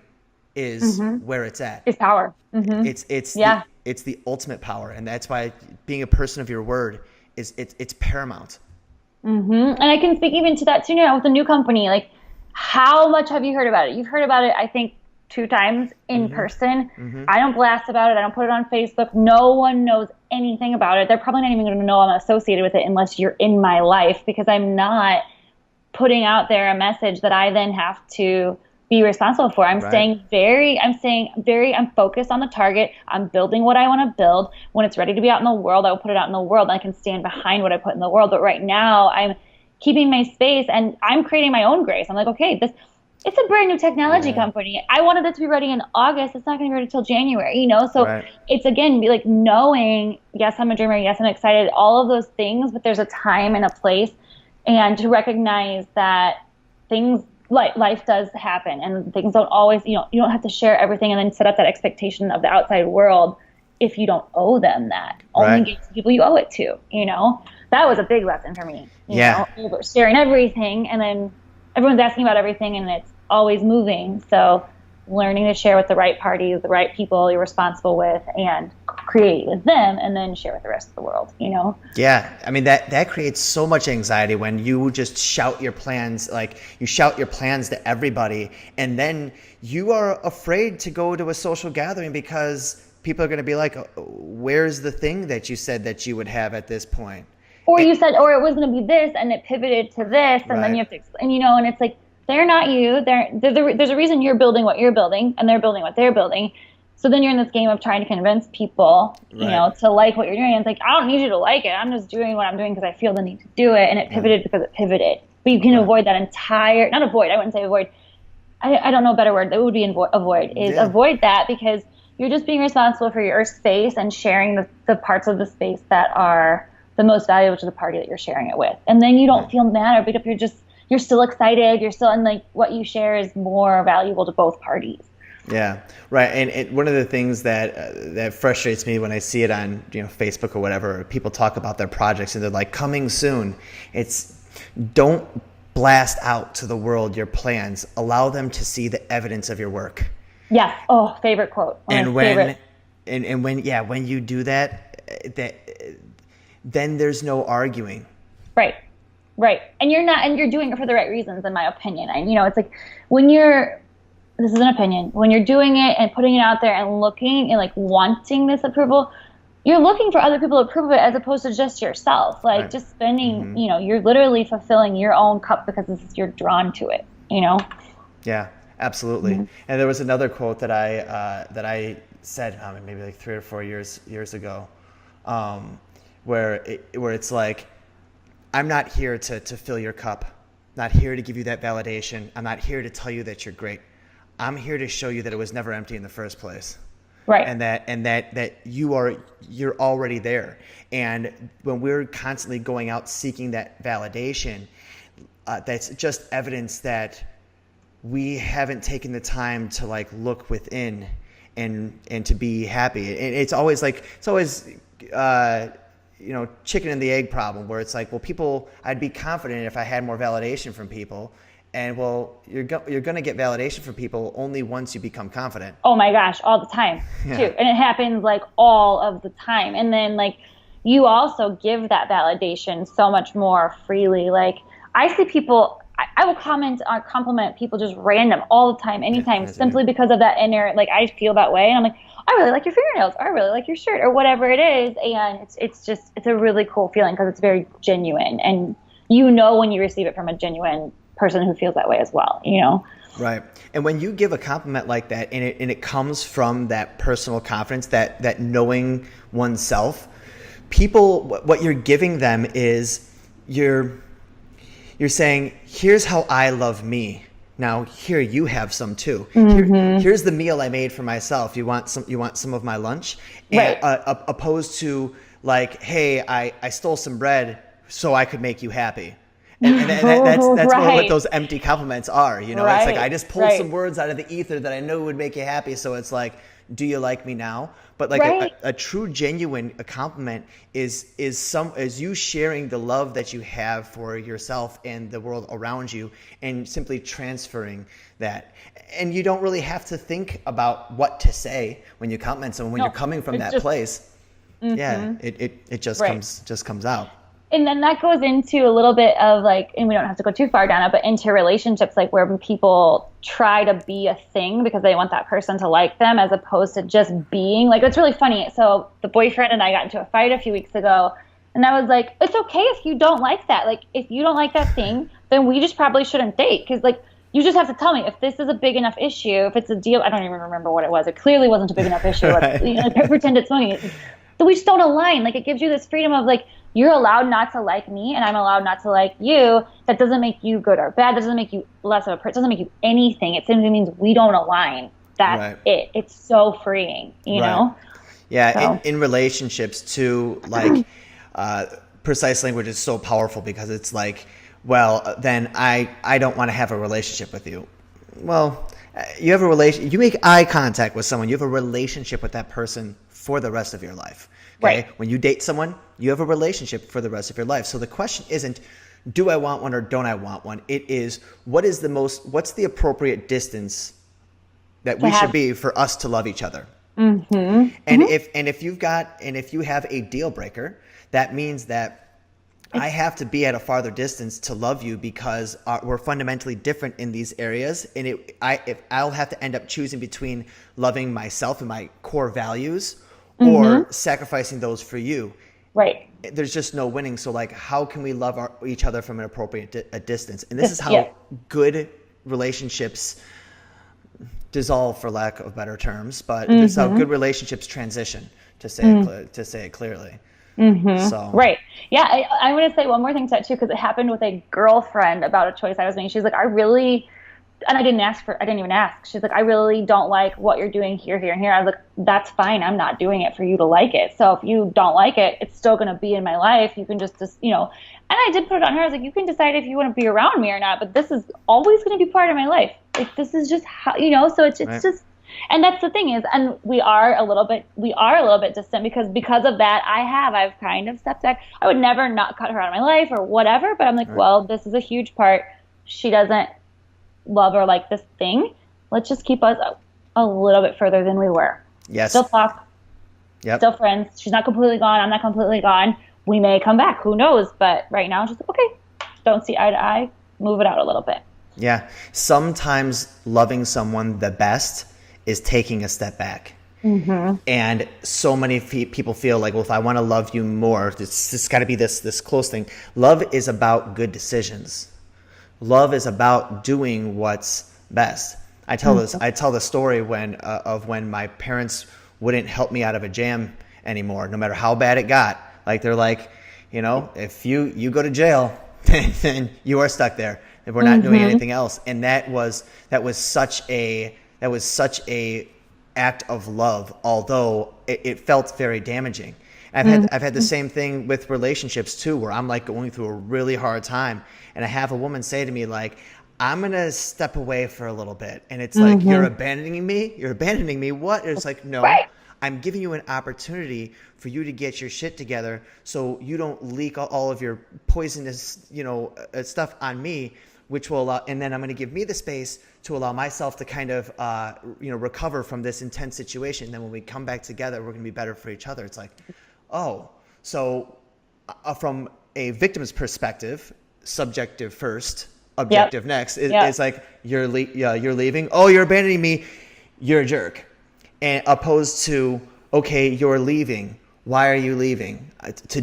is where it's at.
It's power.
It's the ultimate power, and that's why being a person of your word it's paramount.
And I can speak even to that too now with the new company. Like, how much have you heard about it? You've heard about it, I think, 2 times in person. I don't blast about it. I don't put it on Facebook. No one knows anything about it. They're probably not even going to know I'm associated with it unless you're in my life, because I'm not putting out there a message that I then have to be responsible for. I'm focused on the target. I'm building what I want to build. When it's ready to be out in the world, I will put it out in the world, and I can stand behind what I put in the world. But right now I'm keeping my space, and I'm creating my own grace. I'm like, okay, it's a brand new technology company. I wanted it to be ready in August. It's not going to be ready till January, you know? So it's, again, be like knowing, yes, I'm a dreamer. Yes, I'm excited, all of those things, but there's a time and a place, and to recognize that things, like life does happen, and things don't always, you don't have to share everything and then set up that expectation of the outside world if you don't owe them that. Only give to people you owe it to, you know? That was a big lesson for me. You know, sharing everything, and then everyone's asking about everything, and it's always moving. So learning to share with the right parties, the right people you're responsible with, and create with them, and then share with the rest of the world, you know?
Yeah. I mean, that creates so much anxiety when you just shout your plans, like you shout your plans to everybody, and then you are afraid to go to a social gathering because people are going to be like, where's the thing that you said that you would have at this point?
Or you said, or it was going to be this, and it pivoted to this, and then you have to explain, you know, and it's like, they're not you. There's a reason you're building what you're building, and they're building what they're building. So then you're in this game of trying to convince people, you know, to like what you're doing. And it's like, I don't need you to like it. I'm just doing what I'm doing because I feel the need to do it. And it pivoted because it pivoted. But you can avoid that entire, not avoid, I wouldn't say avoid. I don't know a better word. That would be avoid, avoid that, because you're just being responsible for your space and sharing the parts of the space that are the most valuable to the party that you're sharing it with. And then you don't feel mad or beat up. You're still excited. You're still, and like what you share is more valuable to both parties.
Yeah, right. And one of the things that frustrates me when I see it on Facebook or whatever, people talk about their projects and they're like, coming soon. It's, don't blast out to the world your plans. Allow them to see the evidence of your work.
Yes. Oh, favorite quote.
When you do that, then there's no arguing.
Right. And you're doing it for the right reasons, in my opinion. And, it's like this is an opinion, when you're doing it and putting it out there and looking and like wanting this approval, you're looking for other people to approve of it as opposed to just yourself. Like just spending, you're literally fulfilling your own cup because you're drawn to it,
Yeah, absolutely. And there was another quote that I said maybe like 3 or 4 years ago, where it's like, I'm not here to fill your cup, not here to give you that validation. I'm not here to tell you that you're great. I'm here to show you that it was never empty in the first place.
Right.
And that you're already there. And when we're constantly going out seeking that validation, that's just evidence that we haven't taken the time to like look within and to be happy. And it's always chicken and the egg problem, where it's like, well, I'd be confident if I had more validation from people. And well, you're going to get validation from people only once you become confident.
Oh my gosh, all the time too. And it happens like all of the time. And then like you also give that validation so much more freely. Like I see people, I will comment or compliment people just random all the time, anytime,
That's right.
simply because of that inner, like, I feel that way. And I'm like, I really like your fingernails, or I really like your shirt, or whatever it is. And it's a really cool feeling because it's very genuine. And you know when you receive it from a genuine person who feels that way as well, you know?
Right. And when you give a compliment like that, and it comes from that personal confidence, that knowing oneself, people, what you're giving them is you're saying, here's how I love me. Now here you have some too. Here's the meal I made for myself. You want some of my lunch? And,
Right.
opposed to like, hey, I stole some bread so I could make you happy. And that's more what
Right.
those empty compliments are. You know, it's like, I
Right.
just pulled some
Right.
words out of the ether that I know would make you happy. So it's like, do you like me now? But like
Right.
a true, genuine compliment is you sharing the love that you have for yourself and the world around you, and simply transferring that. And you don't really have to think about what to say when you compliment someone. When
No,
you're coming from
it's
that
just,
place, yeah, it just
right.
comes out.
And then that goes into a little bit of like, and we don't have to go too far down it, but into relationships, like where people try to be a thing because they want that person to like them, as opposed to just being like, it's really funny. So the boyfriend and I got into a fight a few weeks ago, and I was like, it's okay if you don't like that. Like, if you don't like that thing, then we just probably shouldn't date. Cause like, you just have to tell me if this is a big enough issue, if it's a deal. I don't even remember what it was. It clearly wasn't a big enough issue.
Right.
You know, pretend it's smoking. So we just don't align. Like, it gives you this freedom of like, you're allowed not to like me and I'm allowed not to like you. That doesn't make you good or bad. That doesn't make you less of a person. It doesn't make you anything. It simply means we don't align. That's
Right.
it. It's so freeing, you
Right.
know?
Yeah,
So.
in relationships too, like precise language is so powerful, because it's like, well, then I don't want to have a relationship with you. Well, you have a relation. You make eye contact with someone. You have a relationship with that person for the rest of your life. Okay?
Right.
When you date someone, you have a relationship for the rest of your life. So the question isn't, do I want one or don't I want one? It is, what's the appropriate distance that we should be for us to love each other? And if you have a deal breaker, that means that I have to be at a farther distance to love you, because we're fundamentally different in these areas. And if I'll have to end up choosing between loving myself and my core values, or sacrificing those for you.
Right.
There's just no winning. So like, how can we love each other from an appropriate distance? And this is how good relationships dissolve, for lack of better terms, but this is how good relationships transition, to say it clearly. So
Right. Yeah. I want to say one more thing to that too, because it happened with a girlfriend about a choice I was making. She's like, and I didn't even ask. She's like, I really don't like what you're doing here, here, and here. I was like, that's fine. I'm not doing it for you to like it. So if you don't like it, it's still going to be in my life. You can just, you know, and I did put it on her. I was like, you can decide if you want to be around me or not, but this is always going to be part of my life. Like, this is just how, you know, so it's
Right.
just, and that's the thing is, and we are a little bit distant because of that. I've kind of stepped back. I would never not cut her out of my life or whatever, but I'm like, well, this is a huge part. She doesn't love or like this thing. Let's just keep us a little bit further than we were.
Yes.
Still talk.
Yep.
Still friends. She's not completely gone. I'm not completely gone. We may come back. Who knows? But right now, just okay. Don't see eye to eye. Move it out a little bit.
Yeah. Sometimes loving someone the best is taking a step back. And so many people feel like, well, if I want to love you more, it's got to be this close thing. Love is about good decisions. Love is about doing what's best. I tell the story of when my parents wouldn't help me out of a jam anymore, no matter how bad it got. Like, they're like, you know, if you go to jail, then you are stuck there. If we're not doing anything else. And that was such a act of love, although it felt very damaging. I've had the same thing with relationships too, where I'm like going through a really hard time, and I have a woman say to me like, I'm gonna step away for a little bit, and it's like, you're abandoning me. What? It's like, no,
Right.
I'm giving you an opportunity for you to get your shit together, so you don't leak all of your poisonous, stuff on me, which will allow, and then I'm going to give me the space to allow myself to kind of, recover from this intense situation. And then when we come back together, we're going to be better for each other. It's like, oh, so from a victim's perspective, subjective first, objective next.
Yep.
It's like you're leaving. Oh, you're abandoning me. You're a jerk. And opposed to, okay, you're leaving. Why are you leaving? To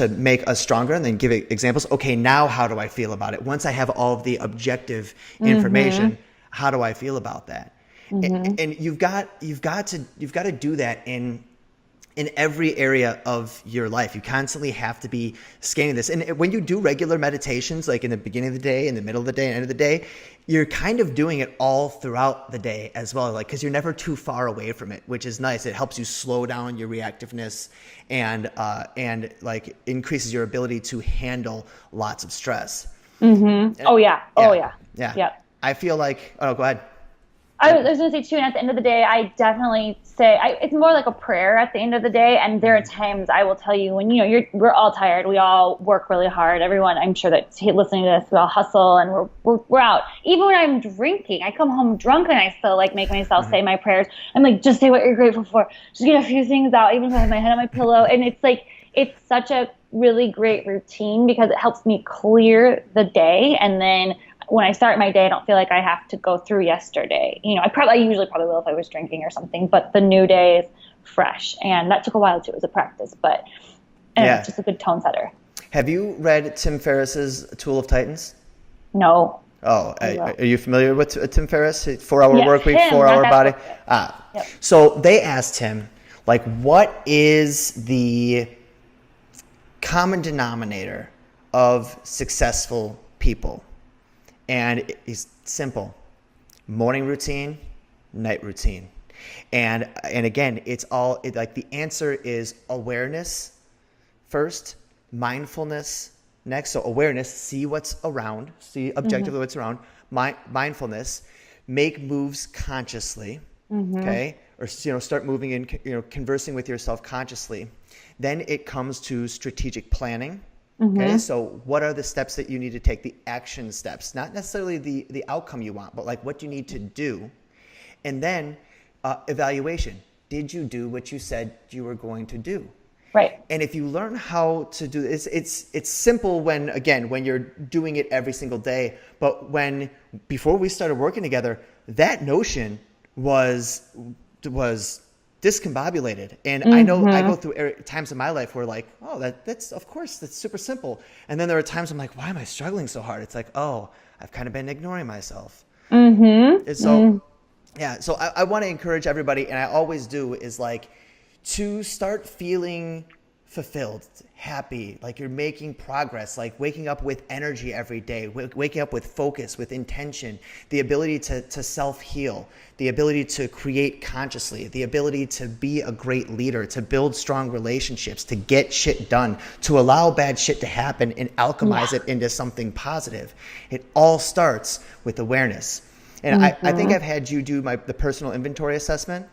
make us stronger, and then give examples. Okay, now how do I feel about it? Once I have all of the objective information, how do I feel about that? And you've got to do that in every area of your life. You constantly have to be scanning this. And when you do regular meditations, like in the beginning of the day, in the middle of the day, and end of the day, you're kind of doing it all throughout the day as well. Like, cause you're never too far away from it, which is nice. It helps you slow down your reactiveness and like increases your ability to handle lots of stress.
Oh yeah.
Yeah.
Yep.
I feel like, oh, go ahead.
I was going to say too, and at the end of the day, I definitely say it's more like a prayer at the end of the day. And there are times I will tell you when, we're all tired. We all work really hard. Everyone, I'm sure that listening to this, we all hustle and we're out. Even when I'm drinking, I come home drunk and I still like make myself say my prayers. I'm like, just say what you're grateful for. Just get a few things out, even if I have my head on my pillow. And it's like, it's such a really great routine because it helps me clear the day. And then when I start my day, I don't feel like I have to go through yesterday. I usually will if I was drinking or something, but the new day is fresh. And that took a while too. It was a practice, but it's just a good tone setter.
Have you read Tim Ferriss's Tool of Titans?
No.
Oh, are you familiar with Tim Ferriss? 4-hour work week, 4-hour body.
Yep.
So they asked him, like, what is the common denominator of successful people? And it's simple: morning routine, night routine. And again, the answer is awareness first, mindfulness next. So awareness, see what's around, see objectively what's around. Mindfulness, make moves consciously, okay? Or start moving in, conversing with yourself consciously. Then it comes to strategic planning. Okay, so what are the steps that you need to take, the action steps, not necessarily the outcome you want, but like what you need to do. And then evaluation. Did you do what you said you were going to do?
Right.
And if you learn how to do this, it's simple when you're doing it every single day. But before we started working together, that notion was discombobulated. And I know I go through times in my life where like, oh, that's of course, that's super simple. And then there are times I'm like, why am I struggling so hard? It's like, oh, I've kind of been ignoring myself. And so, so I want to encourage everybody, and I always do, is like to start feeling fulfilled, happy, like you're making progress, like waking up with energy every day, waking up with focus, with intention, the ability to self-heal, the ability to create consciously, the ability to be a great leader, to build strong relationships, to get shit done, to allow bad shit to happen and alchemize it into something positive. It all starts with awareness. And I think I've had you do the personal inventory assessment.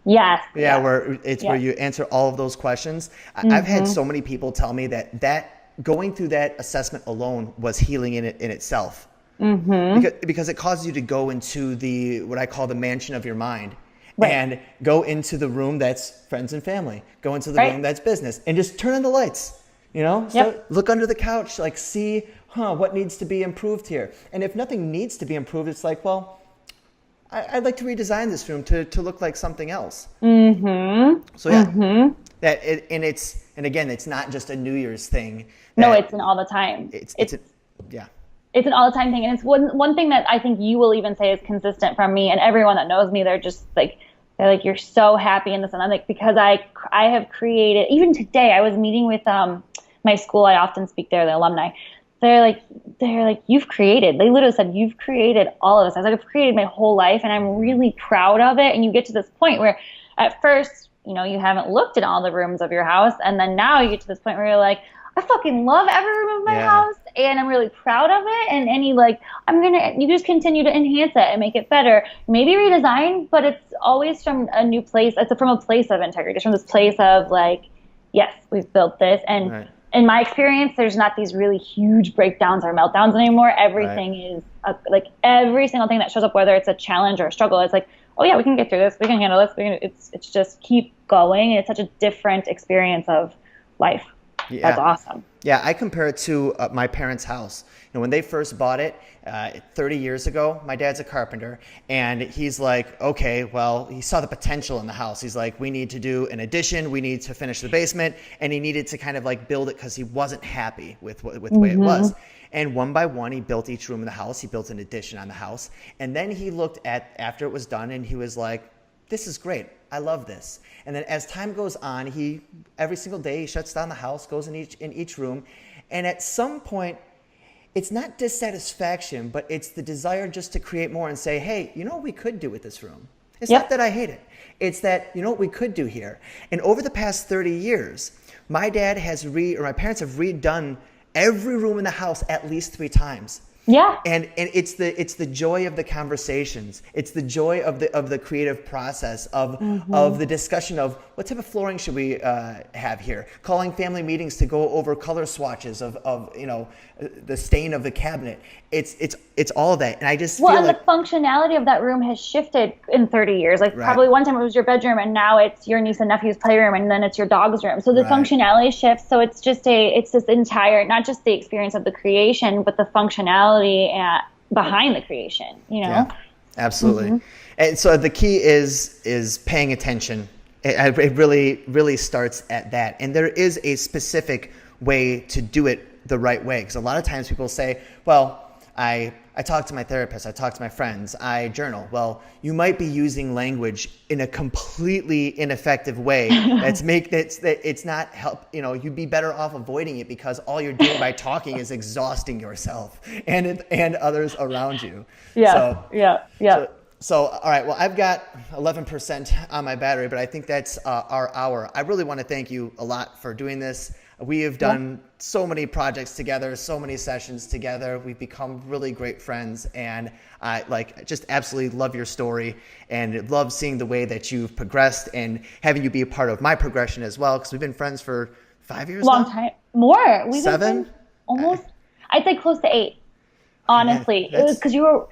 Yes.
Yeah, where you answer all of those questions. I've had so many people tell me that going through that assessment alone was healing in itself. Because it causes you to go into what I call the mansion of your mind. Right. And go into the room that's friends and family. Go into the room that's business. And just turn on the lights. So look under the couch, like see, what needs to be improved here? And if nothing needs to be improved, it's like, well, I'd like to redesign this room to look like something else. So and again, it's not just a New Year's thing.
No, it's an all the time. It's an all the time thing, and it's one thing that I think you will even say is consistent from me, and everyone that knows me, they're like you're so happy in this, and I'm like, because I have created. Even today, I was meeting with my school. I often speak there, the alumni. They're like, you've created. They literally said, you've created all of this. I was like, I've created my whole life, and I'm really proud of it. And you get to this point where, at first, you haven't looked at all the rooms of your house, and then now you get to this point where you're like, I fucking love every room of my house, and I'm really proud of it. And you just continue to enhance it and make it better. Maybe redesign, but it's always from a new place. It's from a place of integrity. It's from this place of like, yes, we've built this, and. In my experience, there's not these really huge breakdowns or meltdowns anymore. Everything is like every single thing that shows up, whether it's a challenge or a struggle, it's like, oh yeah, we can get through this. We can handle this. It's just keep going. And it's such a different experience of life. That's awesome.
Yeah, I compare it to my parents' house. When they first bought it 30 years ago, my dad's a carpenter, and he's like, okay, well, he saw the potential in the house. He's like, we need to do an addition, we need to finish the basement, and he needed to kind of like build it because he wasn't happy with the way it was. And one by one, he built each room in the house. He built an addition on the house. And then he looked at after it was done, and he was like, this is great. I love this. And then as time goes on, he every single day he shuts down the house, goes in each room, and at some point, it's not dissatisfaction, but it's the desire just to create more and say, hey, you know what we could do with this room? It's not that I hate it. It's that, you know what we could do here? And over the past 30 years, my parents have redone every room in the house at least 3 times.
Yeah.
And it's the joy of the conversations. It's the joy of the creative process of the discussion of what type of flooring should we have here. Calling family meetings to go over color swatches of the stain of the cabinet. It's all of that. And I just feel like
the functionality of that room has shifted in 30 years. Like probably one time it was your bedroom, and now it's your niece and nephew's playroom, and then it's your dog's room. So the functionality shifts. So it's just it's this entire, not just the experience of the creation, but the functionality behind the creation,
Yeah, absolutely. And so the key is paying attention. It really, really starts at that. And there is a specific way to do it the right way. Because a lot of times people say, well, I talk to my therapist, I talk to my friends, I journal. Well, you might be using language in a completely ineffective way. It's not help. You'd be better off avoiding it, because all you're doing by talking is exhausting yourself and others around you. So, all right. Well, I've got 11% on my battery, but I think that's our hour. I really want to thank you a lot for doing this. We have done so many projects together, so many sessions together. We've become really great friends, and I just absolutely love your story and love seeing the way that you've progressed and having you be a part of my progression as well, because we've been friends for 5 years
Long
now?
time. More. We've
7?
Been almost, I'd say close to 8, honestly. It was because you were,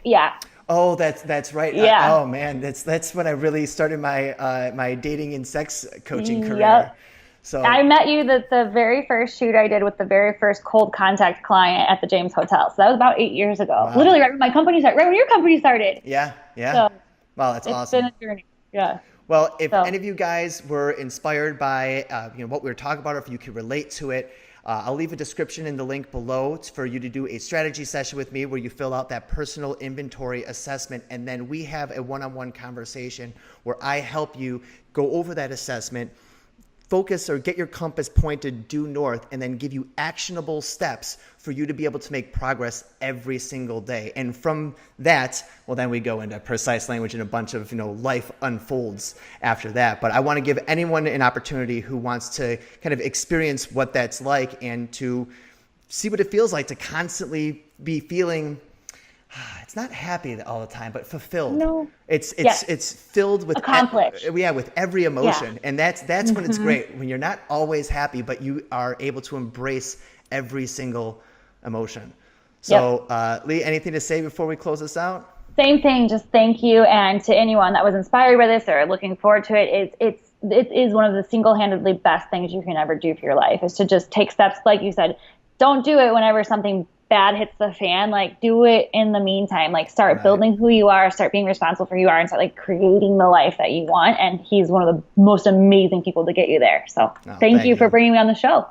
Oh, that's right.
Yeah.
Oh man, that's when I really started my my dating and sex coaching career.
Yep.
So
I met you the very first shoot I did with the very first cold contact client at the James Hotel. So that was about 8 years ago.
Wow.
Literally right when my company started, right when your company started.
Yeah.
So
Wow, that's awesome.
It's been a journey. Yeah.
Well, if any of you guys were inspired by what we were talking about, or if you could relate to it, I'll leave a description in the link below for you to do a strategy session with me where you fill out that personal inventory assessment, and then we have a one-on-one conversation where I help you go over that assessment, focus or get your compass pointed due north, and then give you actionable steps for you to be able to make progress every single day. And from that, well, then we go into precise language and a bunch of, life unfolds after that. But I want to give anyone an opportunity who wants to kind of experience what that's like and to see what it feels like to constantly be feeling, it's not happy all the time, but fulfilled.
No.
It's filled with
accomplished.
With every emotion. And that's when it's great, when you're not always happy, but you are able to embrace every single emotion. So Leigh, anything to say before we close this out?
Same thing, just thank you. And to anyone that was inspired by this or looking forward to it, it is one of the single-handedly best things you can ever do for your life, is to just take steps. Like you said, don't do it whenever something bad hits the fan. Do it in the meantime. Start building who you are, start being responsible for who you are, and start creating the life that you want. And he's one of the most amazing people to get you there. So thank you for bringing me on the show.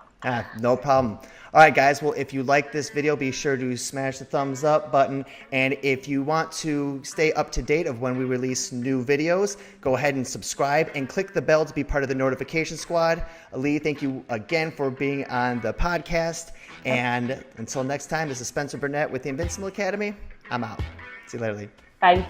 No problem. All right, guys. Well, if you like this video, be sure to smash the thumbs up button. And if you want to stay up to date of when we release new videos, go ahead and subscribe and click the bell to be part of the notification squad. Leigh, thank you again for being on the podcast. And until next time, this is Spencer Burnett with the Invincible Academy. I'm out. See you later, Leigh.
Bye.